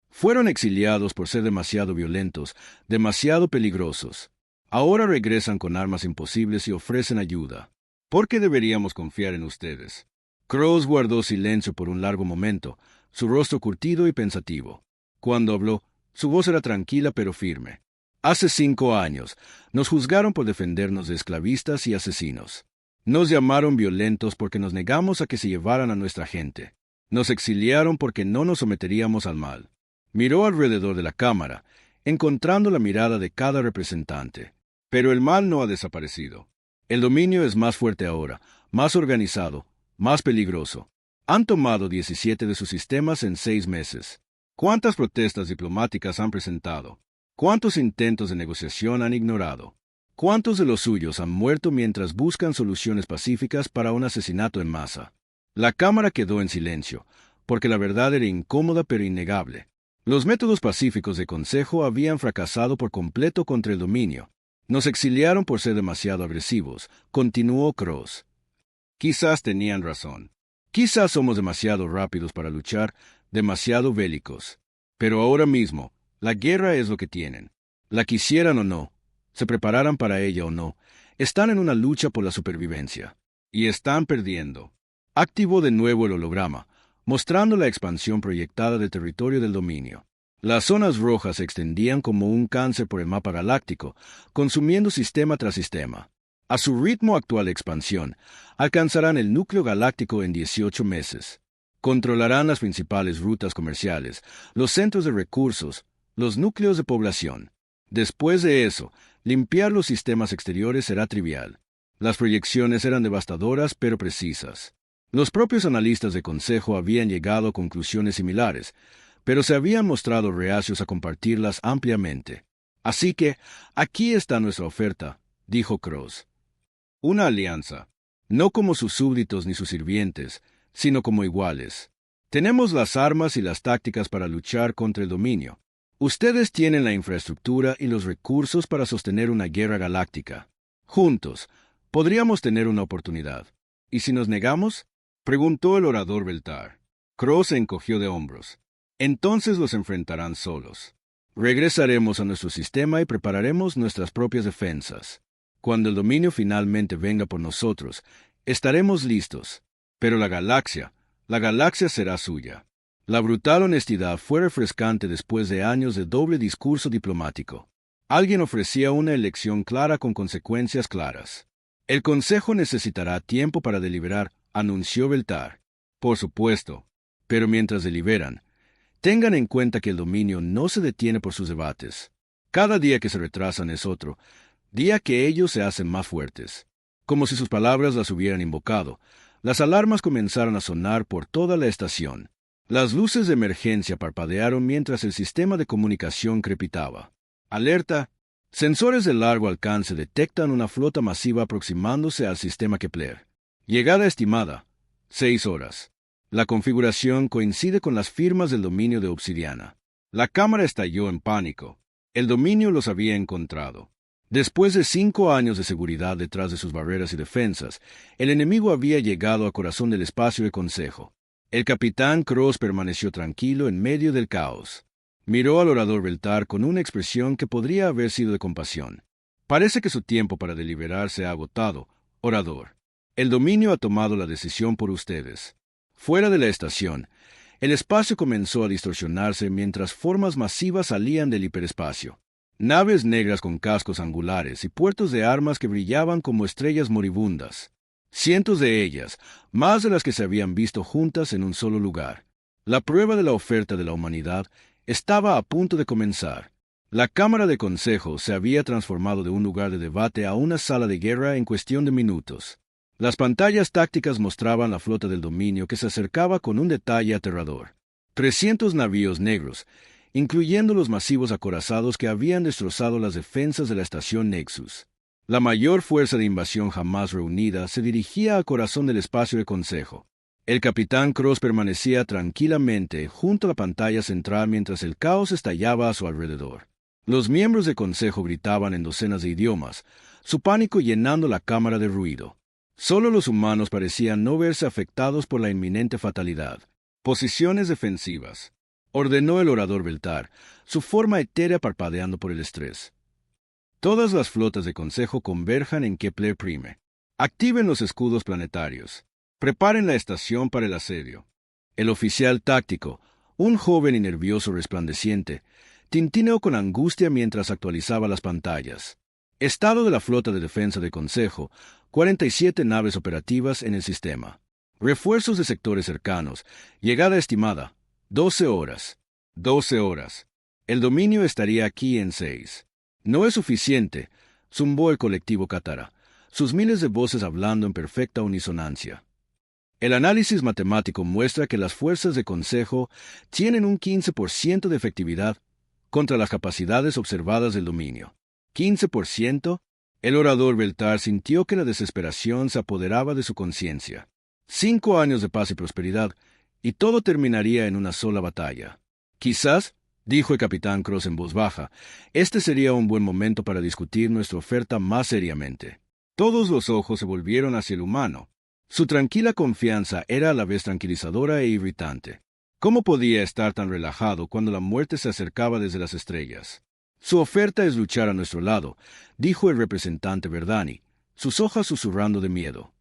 Fueron exiliados por ser demasiado violentos, demasiado peligrosos. Ahora regresan con armas imposibles y ofrecen ayuda. ¿Por qué deberíamos confiar en ustedes? Cross guardó silencio por un largo momento, su rostro curtido y pensativo. Cuando habló, su voz era tranquila pero firme. Hace 5 años, nos juzgaron por defendernos de esclavistas y asesinos. Nos llamaron violentos porque nos negamos a que se llevaran a nuestra gente. Nos exiliaron porque no nos someteríamos al mal. Miró alrededor de la cámara, encontrando la mirada de cada representante. Pero el mal no ha desaparecido. El dominio es más fuerte ahora, más organizado, más peligroso. Han tomado 17 de sus sistemas en 6 meses. ¿Cuántas protestas diplomáticas han presentado? ¿Cuántos intentos de negociación han ignorado? ¿Cuántos de los suyos han muerto mientras buscan soluciones pacíficas para un asesinato en masa? La Cámara quedó en silencio, porque la verdad era incómoda pero innegable. Los métodos pacíficos de consejo habían fracasado por completo contra el dominio. Nos exiliaron por ser demasiado agresivos, continuó Cross. Quizás tenían razón. Quizás somos demasiado rápidos para luchar, demasiado bélicos. Pero ahora mismo, la guerra es lo que tienen. La quisieran o no, se prepararan para ella o no, están en una lucha por la supervivencia. Y están perdiendo. Activó de nuevo el holograma, mostrando la expansión proyectada del territorio del dominio. Las zonas rojas se extendían como un cáncer por el mapa galáctico, consumiendo sistema tras sistema. A su ritmo actual de expansión, alcanzarán el núcleo galáctico en 18 meses. Controlarán las principales rutas comerciales, los centros de recursos, los núcleos de población. Después de eso, limpiar los sistemas exteriores será trivial. Las proyecciones eran devastadoras pero precisas. Los propios analistas de consejo habían llegado a conclusiones similares, pero se habían mostrado reacios a compartirlas ampliamente. Así que, aquí está nuestra oferta, dijo Cross. Una alianza, no como sus súbditos ni sus sirvientes, sino como iguales. Tenemos las armas y las tácticas para luchar contra el dominio. Ustedes tienen la infraestructura y los recursos para sostener una guerra galáctica. Juntos, podríamos tener una oportunidad. ¿Y si nos negamos? Preguntó el orador Beltar. Cross se encogió de hombros. Entonces los enfrentarán solos. Regresaremos a nuestro sistema y prepararemos nuestras propias defensas. Cuando el dominio finalmente venga por nosotros, estaremos listos. Pero la galaxia será suya. La brutal honestidad fue refrescante después de años de doble discurso diplomático. Alguien ofrecía una elección clara con consecuencias claras. El Consejo necesitará tiempo para deliberar, anunció Beltar. Por supuesto, pero mientras deliberan, tengan en cuenta que el dominio no se detiene por sus debates. Cada día que se retrasan es otro, día que ellos se hacen más fuertes. Como si sus palabras las hubieran invocado, las alarmas comenzaron a sonar por toda la estación. Las luces de emergencia parpadearon mientras el sistema de comunicación crepitaba. Alerta. Sensores de largo alcance detectan una flota masiva aproximándose al sistema Kepler. Llegada estimada, 6 horas. La configuración coincide con las firmas del dominio de Obsidiana. La cámara estalló en pánico. El dominio los había encontrado. Después de 5 años de seguridad detrás de sus barreras y defensas, el enemigo había llegado al corazón del espacio de consejo. El capitán Cross permaneció tranquilo en medio del caos. Miró al orador Beltar con una expresión que podría haber sido de compasión. Parece que su tiempo para deliberar se ha agotado, orador. El dominio ha tomado la decisión por ustedes. Fuera de la estación, el espacio comenzó a distorsionarse mientras formas masivas salían del hiperespacio. Naves negras con cascos angulares y puertos de armas que brillaban como estrellas moribundas. Cientos de ellas, más de las que se habían visto juntas en un solo lugar. La prueba de la oferta de la humanidad estaba a punto de comenzar. La Cámara de Consejo se había transformado de un lugar de debate a una sala de guerra en cuestión de minutos. Las pantallas tácticas mostraban la flota del dominio que se acercaba con un detalle aterrador. 300 navíos negros, incluyendo los masivos acorazados que habían destrozado las defensas de la estación Nexus. La mayor fuerza de invasión jamás reunida se dirigía al corazón del espacio de consejo. El capitán Cross permanecía tranquilamente junto a la pantalla central mientras el caos estallaba a su alrededor. Los miembros del consejo gritaban en docenas de idiomas, su pánico llenando la cámara de ruido. Solo los humanos parecían no verse afectados por la inminente fatalidad. Posiciones defensivas, ordenó el orador Beltar, su forma etérea parpadeando por el estrés. Todas las flotas de consejo converjan en Kepler Prime. Activen los escudos planetarios. Preparen la estación para el asedio. El oficial táctico, un joven y nervioso resplandeciente, tintineó con angustia mientras actualizaba las pantallas. Estado de la flota de defensa de consejo, 47 naves operativas en el sistema. Refuerzos de sectores cercanos. Llegada estimada, 12 horas. 12 horas. El dominio estaría aquí en 6. No es suficiente, zumbó el colectivo Katara, sus miles de voces hablando en perfecta unisonancia. El análisis matemático muestra que las fuerzas de consejo tienen un 15% de efectividad contra las capacidades observadas del dominio. ¿15%? El orador Beltar sintió que la desesperación se apoderaba de su conciencia. 5 años de paz y prosperidad, y todo terminaría en una sola batalla. Quizás, dijo el capitán Cross en voz baja, este sería un buen momento para discutir nuestra oferta más seriamente. Todos los ojos se volvieron hacia el humano. Su tranquila confianza era a la vez tranquilizadora e irritante. ¿Cómo podía estar tan relajado cuando la muerte se acercaba desde las estrellas? Su oferta es luchar a nuestro lado, dijo el representante Verdani, sus hojas susurrando de miedo.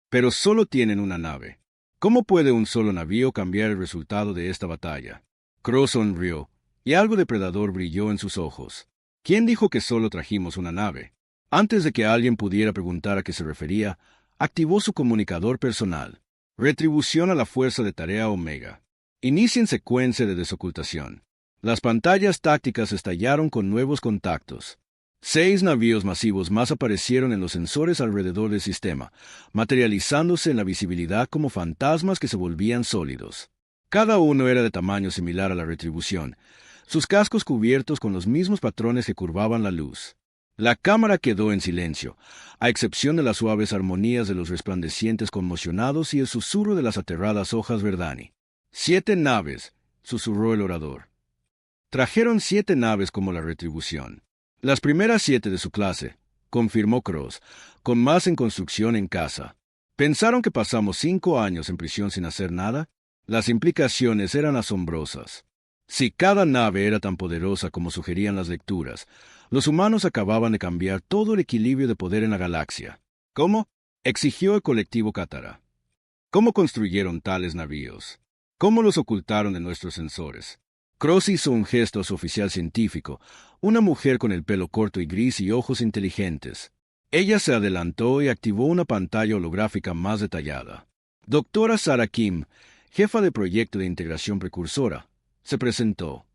Pero solo tienen una nave. ¿Cómo puede un solo navío cambiar el resultado de esta batalla? Cross sonrió, y algo depredador brilló en sus ojos. ¿Quién dijo que solo trajimos una nave? Antes de que alguien pudiera preguntar a qué se refería, activó su comunicador personal. Retribución a la fuerza de tarea Omega. Inicien secuencia de desocultación. Las pantallas tácticas estallaron con nuevos contactos. 6 navíos masivos más aparecieron en los sensores alrededor del sistema, materializándose en la visibilidad como fantasmas que se volvían sólidos. Cada uno era de tamaño similar a la Retribución, sus cascos cubiertos con los mismos patrones que curvaban la luz. La cámara quedó en silencio, a excepción de las suaves armonías de los resplandecientes conmocionados y el susurro de las aterradas hojas Verdani. 7 naves, susurró el orador. Trajeron 7 naves como la Retribución. Las primeras 7 de su clase, confirmó Cross, con más en construcción en casa. ¿Pensaron que pasamos 5 años en prisión sin hacer nada? Las implicaciones eran asombrosas. Si cada nave era tan poderosa como sugerían las lecturas, los humanos acababan de cambiar todo el equilibrio de poder en la galaxia. ¿Cómo? Exigió el colectivo Katara. ¿Cómo construyeron tales navíos? ¿Cómo los ocultaron de nuestros sensores? Cross hizo un gesto a su oficial científico, una mujer con el pelo corto y gris y ojos inteligentes. Ella se adelantó y activó una pantalla holográfica más detallada. Doctora Sarah Kim, jefa de proyecto de integración precursora, se presentó.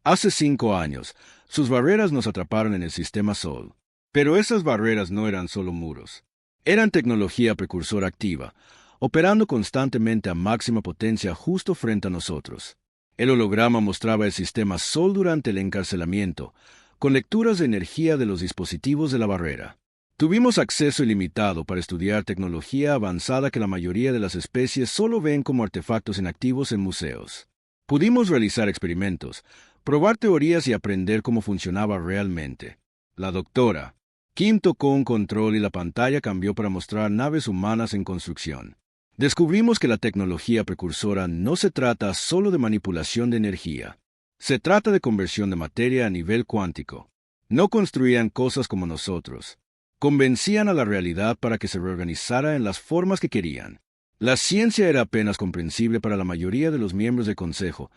Hace 5 años, sus barreras nos atraparon en el sistema Sol. Pero esas barreras no eran solo muros. Eran tecnología precursora activa, operando constantemente a máxima potencia justo frente a nosotros. El holograma mostraba el sistema Sol durante el encarcelamiento, con lecturas de energía de los dispositivos de la barrera. Tuvimos acceso ilimitado para estudiar tecnología avanzada que la mayoría de las especies solo ven como artefactos inactivos en museos. Pudimos realizar experimentos, probar teorías y aprender cómo funcionaba realmente. La doctora Kim tocó un control y la pantalla cambió para mostrar naves humanas en construcción. Descubrimos que la tecnología precursora no se trata solo de manipulación de energía. Se trata de conversión de materia a nivel cuántico. No construían cosas como nosotros. Convencían a la realidad para que se reorganizara en las formas que querían. La ciencia era apenas comprensible para la mayoría de los miembros del Consejo,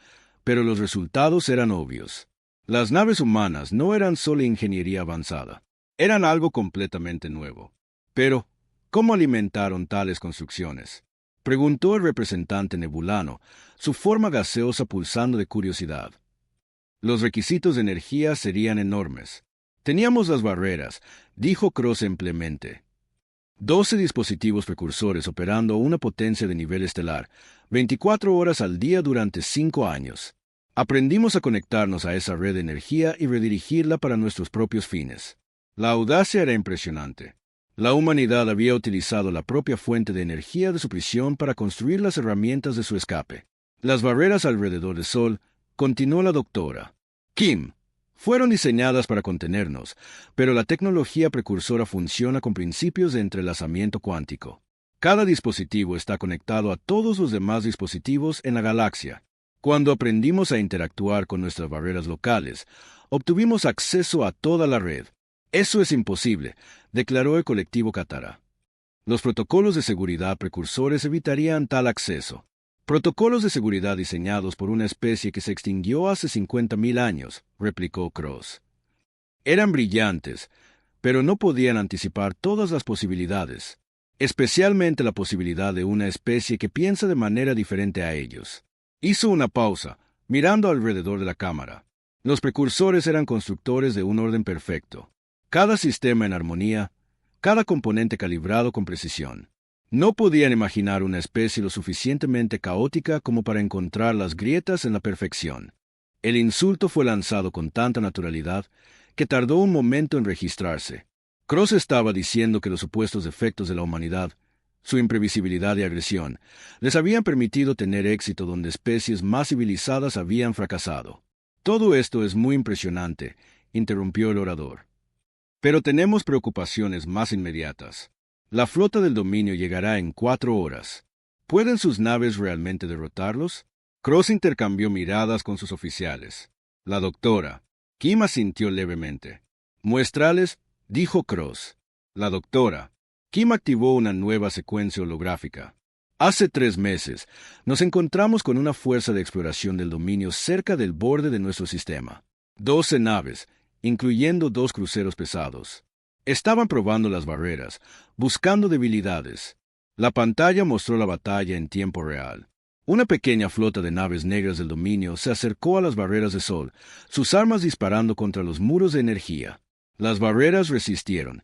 pero los resultados eran obvios. Las naves humanas no eran solo ingeniería avanzada. Eran algo completamente nuevo. Pero, ¿cómo alimentaron tales construcciones? Preguntó el representante nebulano, su forma gaseosa pulsando de curiosidad. Los requisitos de energía serían enormes. Teníamos las barreras, dijo Cross simplemente. 12 dispositivos precursores operando a una potencia de nivel estelar, 24 horas al día durante 5 años. Aprendimos a conectarnos a esa red de energía y redirigirla para nuestros propios fines. La audacia era impresionante. La humanidad había utilizado la propia fuente de energía de su prisión para construir las herramientas de su escape. Las barreras alrededor del Sol, continuó la doctora Kim, fueron diseñadas para contenernos, pero la tecnología precursora funciona con principios de entrelazamiento cuántico. Cada dispositivo está conectado a todos los demás dispositivos en la galaxia. Cuando aprendimos a interactuar con nuestras barreras locales, obtuvimos acceso a toda la red. Eso es imposible, declaró el colectivo Katara. Los protocolos de seguridad precursores evitarían tal acceso. Protocolos de seguridad diseñados por una especie que se extinguió hace 50.000 años, replicó Cross. Eran brillantes, pero no podían anticipar todas las posibilidades, especialmente la posibilidad de una especie que piensa de manera diferente a ellos. Hizo una pausa, mirando alrededor de la cámara. Los precursores eran constructores de un orden perfecto. Cada sistema en armonía, cada componente calibrado con precisión. No podían imaginar una especie lo suficientemente caótica como para encontrar las grietas en la perfección. El insulto fue lanzado con tanta naturalidad que tardó un momento en registrarse. Cross estaba diciendo que los supuestos defectos de la humanidad, su imprevisibilidad y agresión, les habían permitido tener éxito donde especies más civilizadas habían fracasado. Todo esto es muy impresionante, interrumpió el orador. Pero tenemos preocupaciones más inmediatas. La flota del dominio llegará en 4 horas. ¿Pueden sus naves realmente derrotarlos? Cross intercambió miradas con sus oficiales. La doctora. Kim asintió levemente. Muestrales, dijo Cross. La doctora. Kim activó una nueva secuencia holográfica. Hace 3 meses, nos encontramos con una fuerza de exploración del dominio cerca del borde de nuestro sistema. 12 naves, incluyendo 2 cruceros pesados. Estaban probando las barreras, buscando debilidades. La pantalla mostró la batalla en tiempo real. Una pequeña flota de naves negras del dominio se acercó a las barreras de sol, sus armas disparando contra los muros de energía. Las barreras resistieron,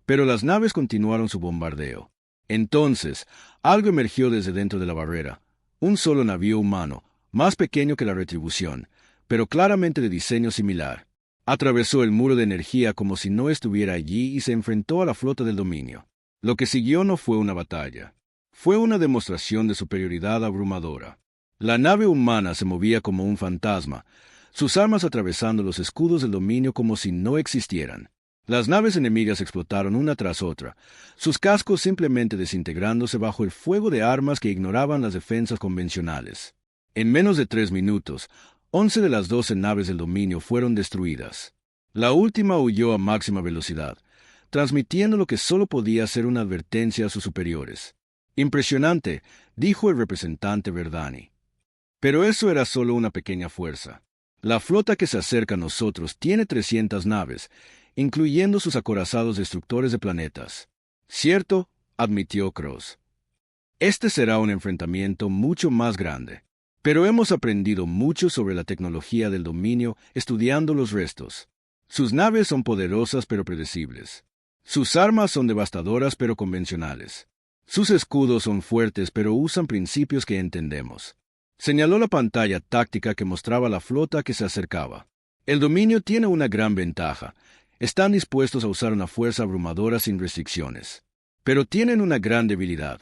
pero las naves continuaron su bombardeo. Entonces, algo emergió desde dentro de la barrera. Un solo navío humano, más pequeño que la Retribución, pero claramente de diseño similar. Atravesó el muro de energía como si no estuviera allí y se enfrentó a la flota del dominio. Lo que siguió no fue una batalla. Fue una demostración de superioridad abrumadora. La nave humana se movía como un fantasma, sus armas atravesando los escudos del dominio como si no existieran. Las naves enemigas explotaron una tras otra, sus cascos simplemente desintegrándose bajo el fuego de armas que ignoraban las defensas convencionales. En menos de 3 minutos, 11 de las 12 naves del dominio fueron destruidas. La última huyó a máxima velocidad, transmitiendo lo que solo podía ser una advertencia a sus superiores. Impresionante, dijo el representante Verdani. Pero eso era solo una pequeña fuerza. La flota que se acerca a nosotros tiene 300 naves, incluyendo sus acorazados destructores de planetas. Cierto, admitió Cross. Este será un enfrentamiento mucho más grande. Pero hemos aprendido mucho sobre la tecnología del dominio estudiando los restos. Sus naves son poderosas pero predecibles. Sus armas son devastadoras pero convencionales. Sus escudos son fuertes pero usan principios que entendemos. Señaló la pantalla táctica que mostraba la flota que se acercaba. El dominio tiene una gran ventaja. Están dispuestos a usar una fuerza abrumadora sin restricciones. Pero tienen una gran debilidad.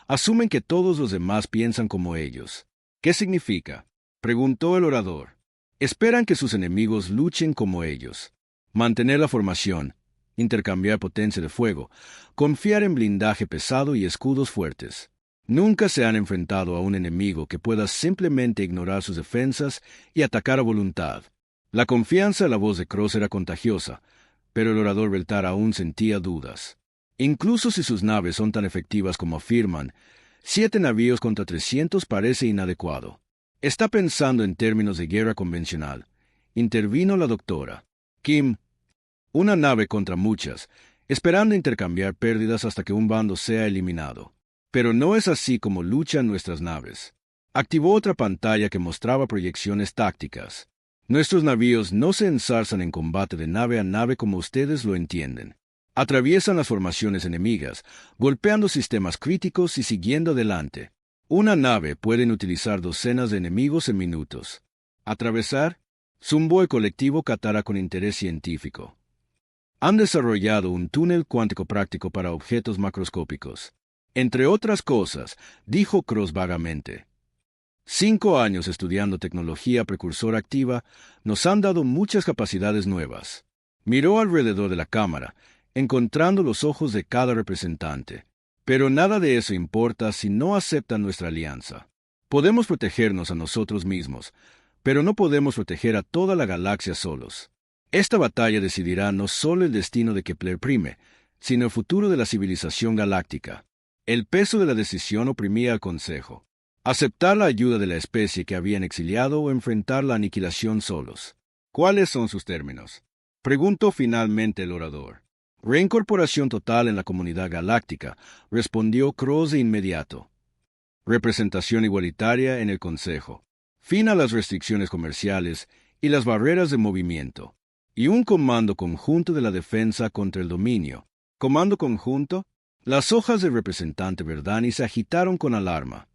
Asumen que todos los demás piensan como ellos. ¿Qué significa? Preguntó el orador. Esperan que sus enemigos luchen como ellos. Mantener la formación, intercambiar potencia de fuego, confiar en blindaje pesado y escudos fuertes. Nunca se han enfrentado a un enemigo que pueda simplemente ignorar sus defensas y atacar a voluntad. La confianza en la voz de Cross era contagiosa, pero el orador Beltar aún sentía dudas. Incluso si sus naves son tan efectivas como afirman, 7 navíos contra 300 parece inadecuado. Está pensando en términos de guerra convencional. Intervino la doctora. Kim, una nave contra muchas, esperando intercambiar pérdidas hasta que un bando sea eliminado. Pero no es así como luchan nuestras naves. Activó otra pantalla que mostraba proyecciones tácticas. Nuestros navíos no se ensarzan en combate de nave a nave como ustedes lo entienden. Atraviesan las formaciones enemigas, golpeando sistemas críticos y siguiendo adelante. Una nave pueden utilizar docenas de enemigos en minutos. ¿Atravesar? Zumbó el colectivo Katara con interés científico. Han desarrollado un túnel cuántico práctico para objetos macroscópicos. Entre otras cosas, dijo Cross vagamente. 5 años estudiando tecnología precursora activa nos han dado muchas capacidades nuevas. Miró alrededor de la cámara, encontrando los ojos de cada representante. Pero nada de eso importa si no aceptan nuestra alianza. Podemos protegernos a nosotros mismos, pero no podemos proteger a toda la galaxia solos. Esta batalla decidirá no solo el destino de Kepler Prime, sino el futuro de la civilización galáctica. El peso de la decisión oprimía al Consejo. Aceptar la ayuda de la especie que habían exiliado o enfrentar la aniquilación solos. ¿Cuáles son sus términos? Preguntó finalmente el orador. Reincorporación total en la comunidad galáctica, respondió Cross de inmediato. Representación igualitaria en el Consejo. Fin a las restricciones comerciales y las barreras de movimiento, y un comando conjunto de la defensa contra el dominio. ¿Comando conjunto? Las hojas del representante Verdani se agitaron con alarma.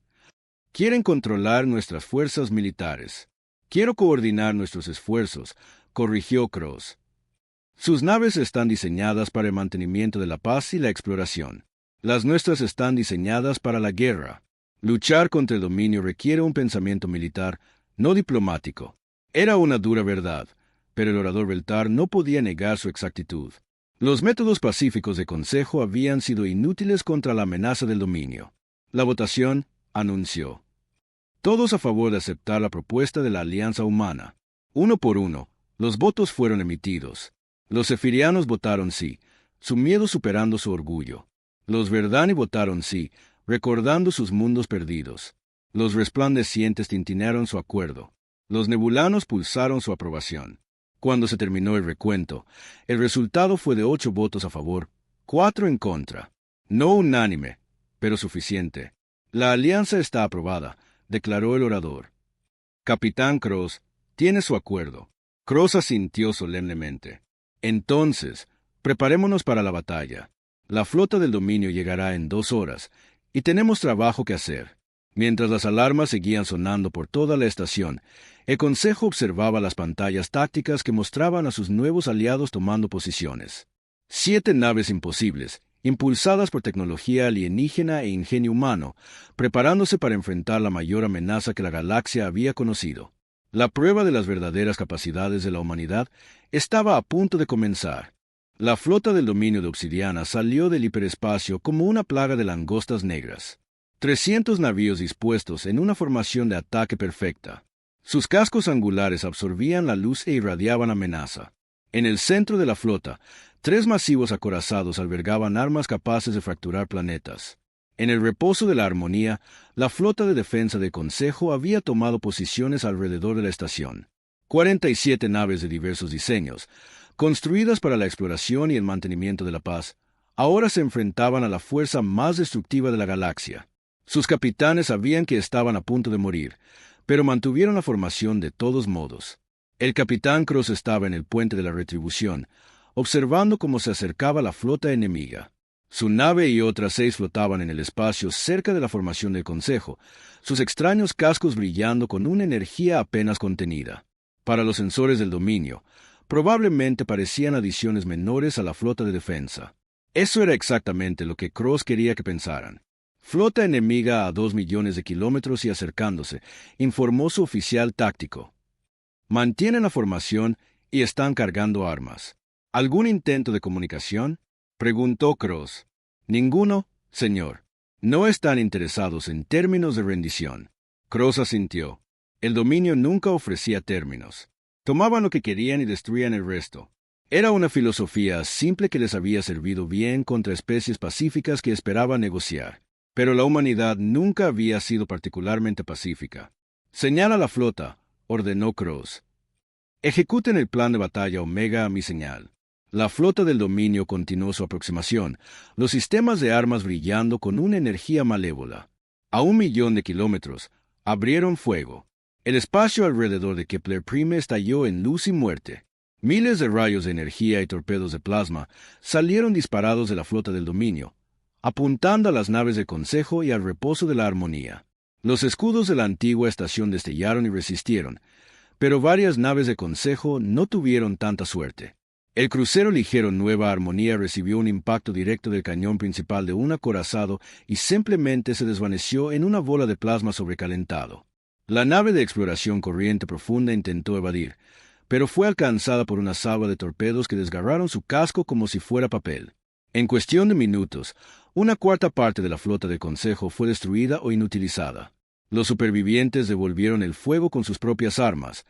Quieren controlar nuestras fuerzas militares. Quiero coordinar nuestros esfuerzos, corrigió Cross. Sus naves están diseñadas para el mantenimiento de la paz y la exploración. Las nuestras están diseñadas para la guerra. Luchar contra el dominio requiere un pensamiento militar, no diplomático. Era una dura verdad, pero el orador Beltar no podía negar su exactitud. Los métodos pacíficos de consejo habían sido inútiles contra la amenaza del dominio. La votación anunció. Todos a favor de aceptar la propuesta de la Alianza Humana. Uno por uno, los votos fueron emitidos. Los zefirianos votaron sí, su miedo superando su orgullo. Los Verdani votaron sí, recordando sus mundos perdidos. Los resplandecientes tintinearon su acuerdo. Los nebulanos pulsaron su aprobación. Cuando se terminó el recuento, el resultado fue de 8 votos a favor, 4 en contra. No unánime, pero suficiente. La alianza está aprobada, declaró el orador. Capitán Cross, tiene su acuerdo. Cross asintió solemnemente. Entonces, preparémonos para la batalla. La flota del dominio llegará en 2 horas, y tenemos trabajo que hacer. Mientras las alarmas seguían sonando por toda la estación, el Consejo observaba las pantallas tácticas que mostraban a sus nuevos aliados tomando posiciones. 7 naves imposibles, impulsadas por tecnología alienígena e ingenio humano, preparándose para enfrentar la mayor amenaza que la galaxia había conocido. La prueba de las verdaderas capacidades de la humanidad estaba a punto de comenzar. La flota del dominio de Obsidiana salió del hiperespacio como una plaga de langostas negras. 300 navíos dispuestos en una formación de ataque perfecta. Sus cascos angulares absorbían la luz e irradiaban amenaza. En el centro de la flota, 3 masivos acorazados albergaban armas capaces de fracturar planetas. En el reposo de la armonía, la flota de defensa del Consejo había tomado posiciones alrededor de la estación. 47 naves de diversos diseños, construidas para la exploración y el mantenimiento de la paz, ahora se enfrentaban a la fuerza más destructiva de la galaxia. Sus capitanes sabían que estaban a punto de morir, pero mantuvieron la formación de todos modos. El capitán Cross estaba en el puente de la retribución, observando cómo se acercaba la flota enemiga. Su nave y otras 6 flotaban en el espacio cerca de la formación del Consejo, sus extraños cascos brillando con una energía apenas contenida. Para los sensores del dominio, probablemente parecían adiciones menores a la flota de defensa. Eso era exactamente lo que Cross quería que pensaran. Flota enemiga a 2 millones de kilómetros y acercándose, informó su oficial táctico. Mantienen la formación y están cargando armas. ¿Algún intento de comunicación? Preguntó Cross. Ninguno, señor. No están interesados en términos de rendición. Cross asintió. El dominio nunca ofrecía términos. Tomaban lo que querían y destruían el resto. Era una filosofía simple que les había servido bien contra especies pacíficas que esperaban negociar. Pero la humanidad nunca había sido particularmente pacífica. Señala la flota, ordenó Cross. Ejecuten el plan de batalla Omega a mi señal. La flota del dominio continuó su aproximación, los sistemas de armas brillando con una energía malévola. A 1 millón de kilómetros, abrieron fuego. El espacio alrededor de Kepler Prime estalló en luz y muerte. Miles de rayos de energía y torpedos de plasma salieron disparados de la flota del dominio, apuntando a las naves del Consejo y al reposo de la armonía. Los escudos de la antigua estación destellaron y resistieron, pero varias naves del Consejo no tuvieron tanta suerte. El crucero ligero Nueva Armonía recibió un impacto directo del cañón principal de un acorazado y simplemente se desvaneció en una bola de plasma sobrecalentado. La nave de exploración Corriente Profunda intentó evadir, pero fue alcanzada por una salva de torpedos que desgarraron su casco como si fuera papel. En cuestión de minutos, 1/4 parte de la flota del Consejo fue destruida o inutilizada. Los supervivientes devolvieron el fuego con sus propias armas,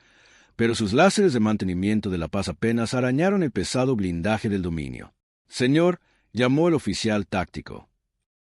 pero sus láseres de mantenimiento de la paz apenas arañaron el pesado blindaje del dominio. Señor, llamó el oficial táctico.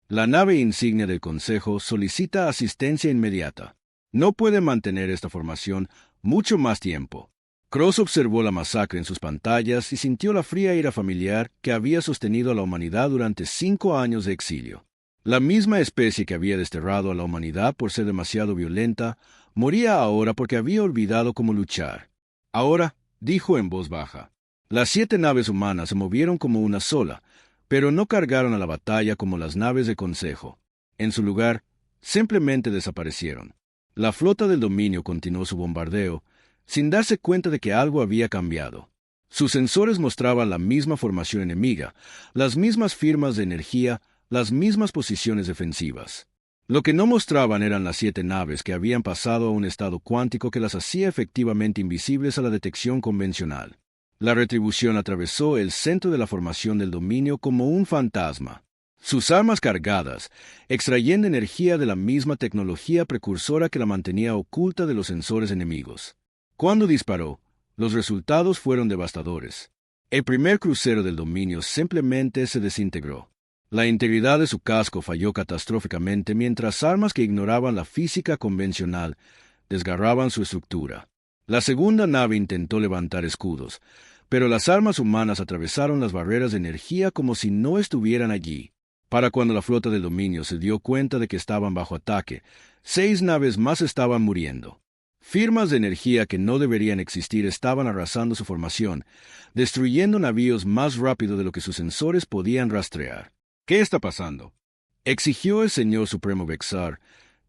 La nave insignia del Consejo solicita asistencia inmediata. No puede mantener esta formación mucho más tiempo. Cross observó la masacre en sus pantallas y sintió la fría ira familiar que había sostenido a la humanidad durante 5 años de exilio. La misma especie que había desterrado a la humanidad por ser demasiado violenta, moría ahora porque había olvidado cómo luchar. Ahora, dijo en voz baja, las 7 naves humanas se movieron como una sola, pero no cargaron a la batalla como las naves de consejo. En su lugar, simplemente desaparecieron. La flota del dominio continuó su bombardeo, sin darse cuenta de que algo había cambiado. Sus sensores mostraban la misma formación enemiga, las mismas firmas de energía, las mismas posiciones defensivas. Lo que no mostraban eran las 7 naves que habían pasado a un estado cuántico que las hacía efectivamente invisibles a la detección convencional. La retribución atravesó el centro de la formación del dominio como un fantasma. Sus armas cargadas, extrayendo energía de la misma tecnología precursora que la mantenía oculta de los sensores enemigos. Cuando disparó, los resultados fueron devastadores. El primer crucero del dominio simplemente se desintegró. La integridad de su casco falló catastróficamente mientras armas que ignoraban la física convencional desgarraban su estructura. La segunda nave intentó levantar escudos, pero las armas humanas atravesaron las barreras de energía como si no estuvieran allí. Para cuando la flota del dominio se dio cuenta de que estaban bajo ataque, 6 naves más estaban muriendo. Firmas de energía que no deberían existir estaban arrasando su formación, destruyendo navíos más rápido de lo que sus sensores podían rastrear. ¿Qué está pasando?, exigió el señor supremo Vexar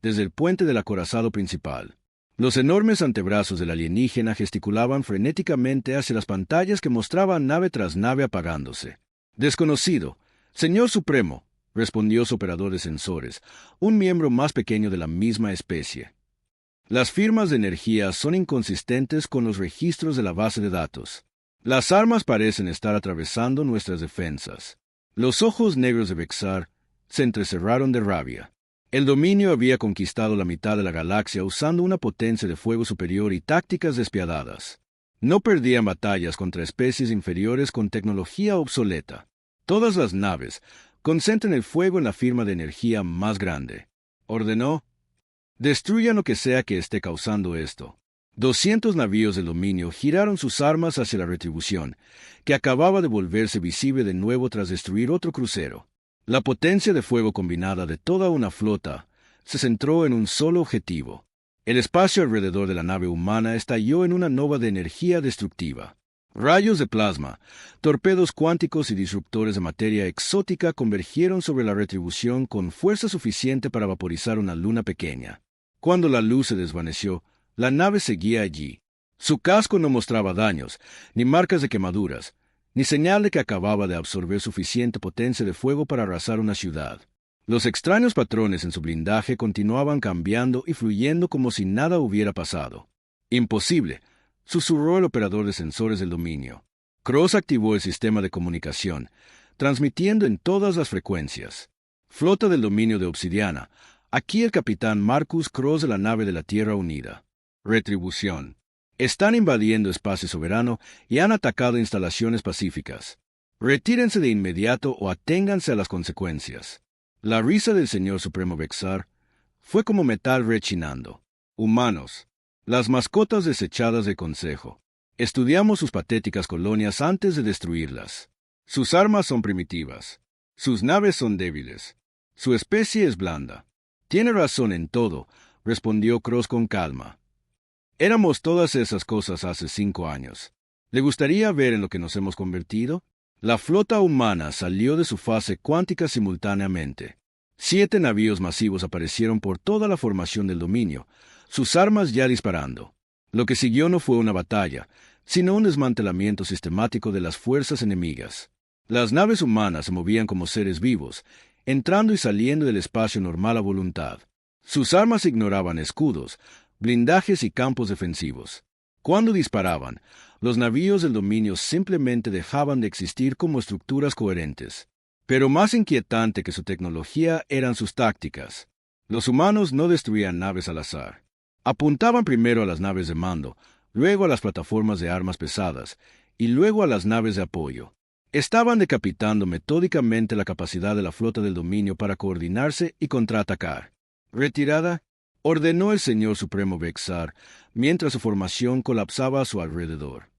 desde el puente del acorazado principal. Los enormes antebrazos del alienígena gesticulaban frenéticamente hacia las pantallas que mostraban nave tras nave apagándose. Desconocido, señor supremo, respondió su operador de sensores, un miembro más pequeño de la misma especie. Las firmas de energía son inconsistentes con los registros de la base de datos. Las armas parecen estar atravesando nuestras defensas. Los ojos negros de Vexar se entrecerraron de rabia. El dominio había conquistado la mitad de la galaxia usando una potencia de fuego superior y tácticas despiadadas. No perdían batallas contra especies inferiores con tecnología obsoleta. Todas las naves concentren el fuego en la firma de energía más grande. Ordenó: destruyan lo que sea que esté causando esto. 200 navíos del dominio giraron sus armas hacia la retribución, que acababa de volverse visible de nuevo tras destruir otro crucero. La potencia de fuego combinada de toda una flota se centró en un solo objetivo. El espacio alrededor de la nave humana estalló en una nova de energía destructiva. Rayos de plasma, torpedos cuánticos y disruptores de materia exótica convergieron sobre la retribución con fuerza suficiente para vaporizar una luna pequeña. Cuando la luz se desvaneció, la nave seguía allí. Su casco no mostraba daños, ni marcas de quemaduras, ni señal de que acababa de absorber suficiente potencia de fuego para arrasar una ciudad. Los extraños patrones en su blindaje continuaban cambiando y fluyendo como si nada hubiera pasado. «Imposible», susurró el operador de sensores del dominio. Cross activó el sistema de comunicación, transmitiendo en todas las frecuencias. «Flota del dominio de Obsidiana, aquí el capitán Marcus Cross de la nave de la Tierra Unida. Retribución. Están invadiendo espacio soberano y han atacado instalaciones pacíficas. Retírense de inmediato o aténganse a las consecuencias». La risa del señor supremo Vexar fue como metal rechinando. «Humanos, las mascotas desechadas del Consejo. Estudiamos sus patéticas colonias antes de destruirlas. Sus armas son primitivas. Sus naves son débiles. Su especie es blanda». «Tiene razón en todo», respondió Cross con calma. «Éramos todas esas cosas hace 5 años. ¿Le gustaría ver en lo que nos hemos convertido?» La flota humana salió de su fase cuántica simultáneamente. 7 navíos masivos aparecieron por toda la formación del dominio, sus armas ya disparando. Lo que siguió no fue una batalla, sino un desmantelamiento sistemático de las fuerzas enemigas. Las naves humanas se movían como seres vivos, entrando y saliendo del espacio normal a voluntad. Sus armas ignoraban escudos, blindajes y campos defensivos. Cuando disparaban, los navíos del dominio simplemente dejaban de existir como estructuras coherentes. Pero más inquietante que su tecnología eran sus tácticas. Los humanos no destruían naves al azar. Apuntaban primero a las naves de mando, luego a las plataformas de armas pesadas, y luego a las naves de apoyo. Estaban decapitando metódicamente la capacidad de la flota del dominio para coordinarse y contraatacar. «Retirada», ordenó el señor supremo Vexar, mientras su formación colapsaba a su alrededor.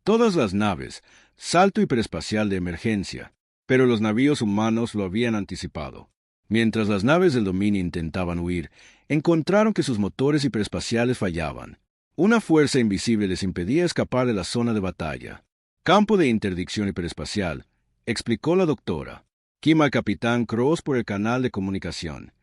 Todas las naves, salto hiperespacial de emergencia, pero los navíos humanos lo habían anticipado. Mientras las naves del dominio intentaban huir, encontraron que sus motores hiperespaciales fallaban. Una fuerza invisible les impedía escapar de la zona de batalla. Campo de interdicción hiperespacial, explicó la doctora. Kim al capitán Cross por el canal de comunicación.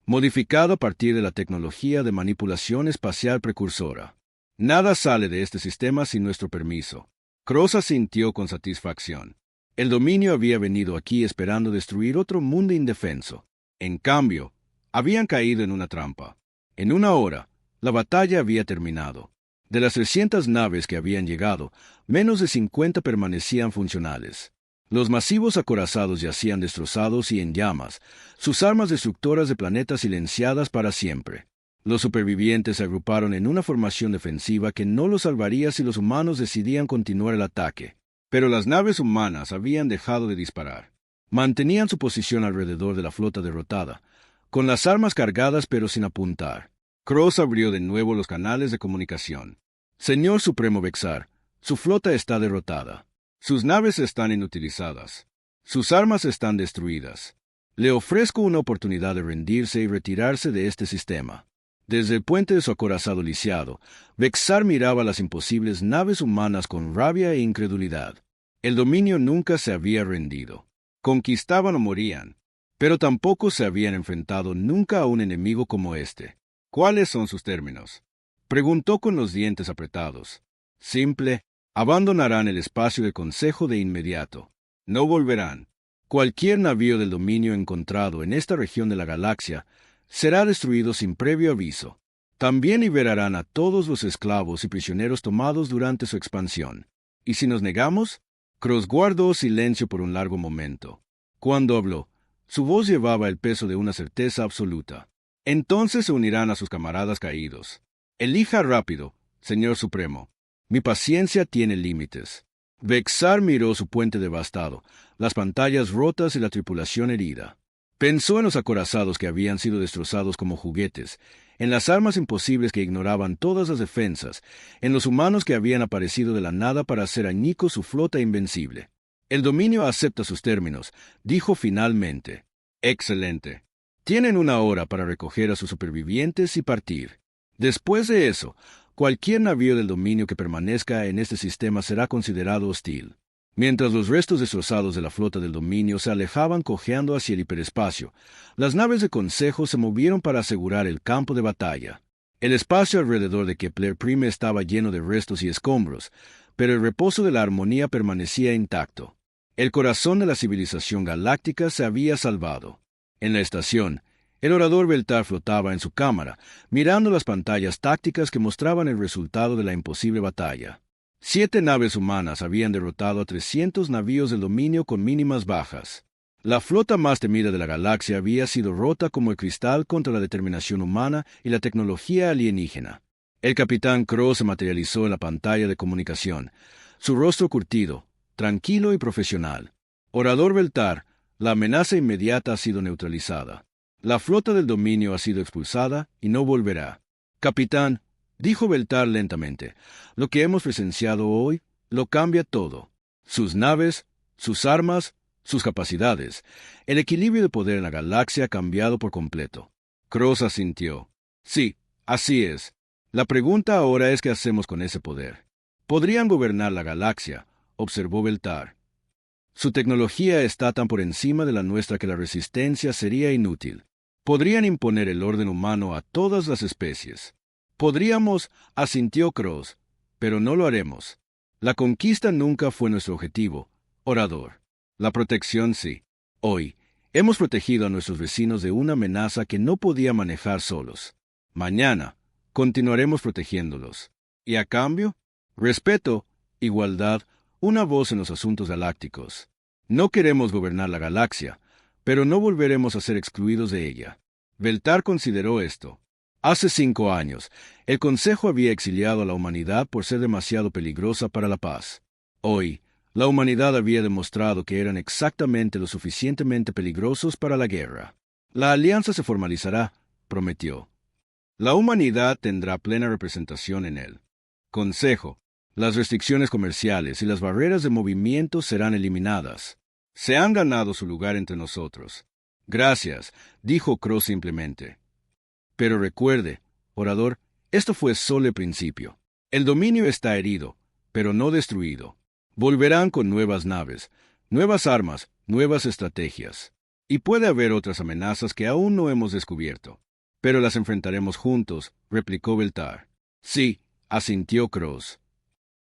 Modificado a partir de la tecnología de manipulación espacial precursora. Nada sale de este sistema sin nuestro permiso. Cross asintió con satisfacción. El dominio había venido aquí esperando destruir otro mundo indefenso. En cambio, habían caído en una trampa. En una hora, la batalla había terminado. De las 300 naves que habían llegado, menos de 50 permanecían funcionales. Los masivos acorazados yacían destrozados y en llamas, sus armas destructoras de planetas silenciadas para siempre. Los supervivientes se agruparon en una formación defensiva que no los salvaría si los humanos decidían continuar el ataque. Pero las naves humanas habían dejado de disparar. Mantenían su posición alrededor de la flota derrotada, con las armas cargadas pero sin apuntar. Cross abrió de nuevo los canales de comunicación. Señor Supremo Vexar, su flota está derrotada. Sus naves están inutilizadas. Sus armas están destruidas. Le ofrezco una oportunidad de rendirse y retirarse de este sistema. Desde el puente de su acorazado lisiado, Vexar miraba las imposibles naves humanas con rabia e incredulidad. El dominio nunca se había rendido. Conquistaban o morían, pero tampoco se habían enfrentado nunca a un enemigo como este. ¿Cuáles son sus términos? Preguntó con los dientes apretados. Simple. Abandonarán el espacio del Consejo de inmediato. No volverán. Cualquier navío del dominio encontrado en esta región de la galaxia será destruido sin previo aviso. También liberarán a todos los esclavos y prisioneros tomados durante su expansión. ¿Y si nos negamos? Cross guardó silencio por un largo momento. Cuando habló, su voz llevaba el peso de una certeza absoluta. Entonces se unirán a sus camaradas caídos. Elija rápido, Señor Supremo. Mi paciencia tiene límites. Vexar miró su puente devastado, las pantallas rotas y la tripulación herida. Pensó en los acorazados que habían sido destrozados como juguetes, en las armas imposibles que ignoraban todas las defensas, en los humanos que habían aparecido de la nada para hacer añicos su flota invencible. El dominio acepta sus términos, dijo finalmente. Excelente. Tienen una hora para recoger a sus supervivientes y partir. Después de eso, cualquier navío del dominio que permanezca en este sistema será considerado hostil. Mientras los restos destrozados de la flota del dominio se alejaban cojeando hacia el hiperespacio, las naves de consejo se movieron para asegurar el campo de batalla. El espacio alrededor de Kepler Prime estaba lleno de restos y escombros, pero el reposo de la armonía permanecía intacto. El corazón de la civilización galáctica se había salvado. En la estación, el orador Veltar flotaba en su cámara, mirando las pantallas tácticas que mostraban el resultado de la imposible batalla. 7 naves humanas habían derrotado a 300 navíos del dominio con mínimas bajas. La flota más temida de la galaxia había sido rota como el cristal contra la determinación humana y la tecnología alienígena. El capitán Cross se materializó en la pantalla de comunicación, su rostro curtido, tranquilo y profesional. Orador Veltar, la amenaza inmediata ha sido neutralizada. La flota del dominio ha sido expulsada y no volverá. Capitán, dijo Veltar lentamente, lo que hemos presenciado hoy lo cambia todo. Sus naves, sus armas, sus capacidades. El equilibrio de poder en la galaxia ha cambiado por completo. Cross asintió. Sí, así es. La pregunta ahora es qué hacemos con ese poder. Podrían gobernar la galaxia, observó Veltar. Su tecnología está tan por encima de la nuestra que la resistencia sería inútil. Podrían imponer el orden humano a todas las especies. Podríamos, asintió Cross, pero no lo haremos. La conquista nunca fue nuestro objetivo, orador. La protección sí. Hoy, hemos protegido a nuestros vecinos de una amenaza que no podía manejar solos. Mañana, continuaremos protegiéndolos. ¿Y a cambio? Respeto, igualdad, una voz en los asuntos galácticos. No queremos gobernar la galaxia, pero no volveremos a ser excluidos de ella. Veltar consideró esto. Hace 5 años, el Consejo había exiliado a la humanidad por ser demasiado peligrosa para la paz. Hoy, la humanidad había demostrado que eran exactamente lo suficientemente peligrosos para la guerra. La alianza se formalizará, prometió. La humanidad tendrá plena representación en él. Consejo, las restricciones comerciales y las barreras de movimiento serán eliminadas. Se han ganado su lugar entre nosotros. Gracias, dijo Cross simplemente. Pero recuerde, orador, Esto fue solo el principio. El dominio está herido, pero no destruido. Volverán con nuevas naves, nuevas armas, nuevas estrategias. Y puede haber otras amenazas que aún no hemos descubierto. Pero las enfrentaremos juntos, replicó Beltar. Sí, asintió Cross.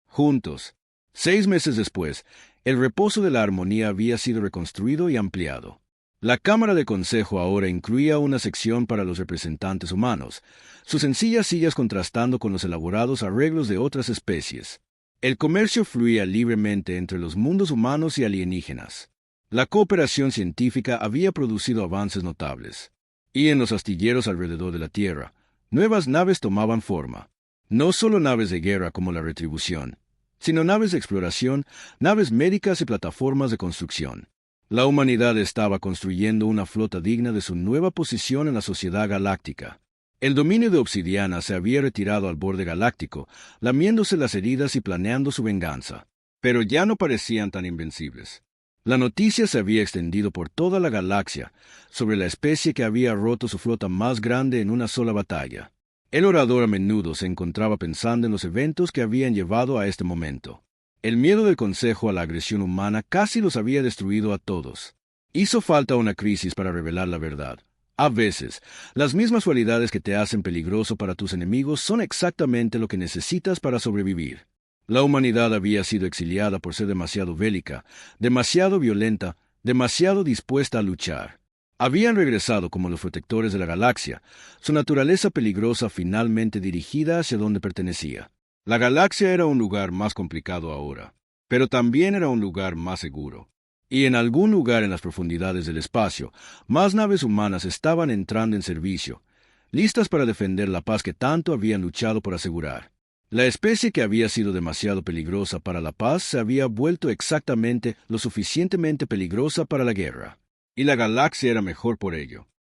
Juntos. 6 meses después, el reposo de la armonía había sido reconstruido y ampliado. La Cámara de Consejo ahora incluía una sección para los representantes humanos, sus sencillas sillas contrastando con los elaborados arreglos de otras especies. El comercio fluía libremente entre los mundos humanos y alienígenas. La cooperación científica había producido avances notables. Y en los astilleros alrededor de la Tierra, nuevas naves tomaban forma. No solo naves de guerra como la Retribución, sino naves de exploración, naves médicas y plataformas de construcción. La humanidad estaba construyendo una flota digna de su nueva posición en la sociedad galáctica. El dominio de Obsidiana se había retirado al borde galáctico, lamiéndose las heridas y planeando su venganza. Pero ya no parecían tan invencibles. La noticia se había extendido por toda la galaxia sobre la especie que había roto su flota más grande en una sola batalla. El orador a menudo se encontraba pensando en los eventos que habían llevado a este momento. El miedo del Consejo a la agresión humana casi los había destruido a todos. Hizo falta una crisis para revelar la verdad. A veces, las mismas cualidades que te hacen peligroso para tus enemigos son exactamente lo que necesitas para sobrevivir. La humanidad había sido exiliada por ser demasiado bélica, demasiado violenta, demasiado dispuesta a luchar. Habían regresado como los protectores de la galaxia, su naturaleza peligrosa finalmente dirigida hacia donde pertenecía. La galaxia era un lugar más complicado ahora, pero también era un lugar más seguro. Y en algún lugar en las profundidades del espacio, más naves humanas estaban entrando en servicio, listas para defender la paz que tanto habían luchado por asegurar. La especie que había sido demasiado peligrosa para la paz se había vuelto exactamente lo suficientemente peligrosa para la guerra. Y la galaxia era mejor por ello.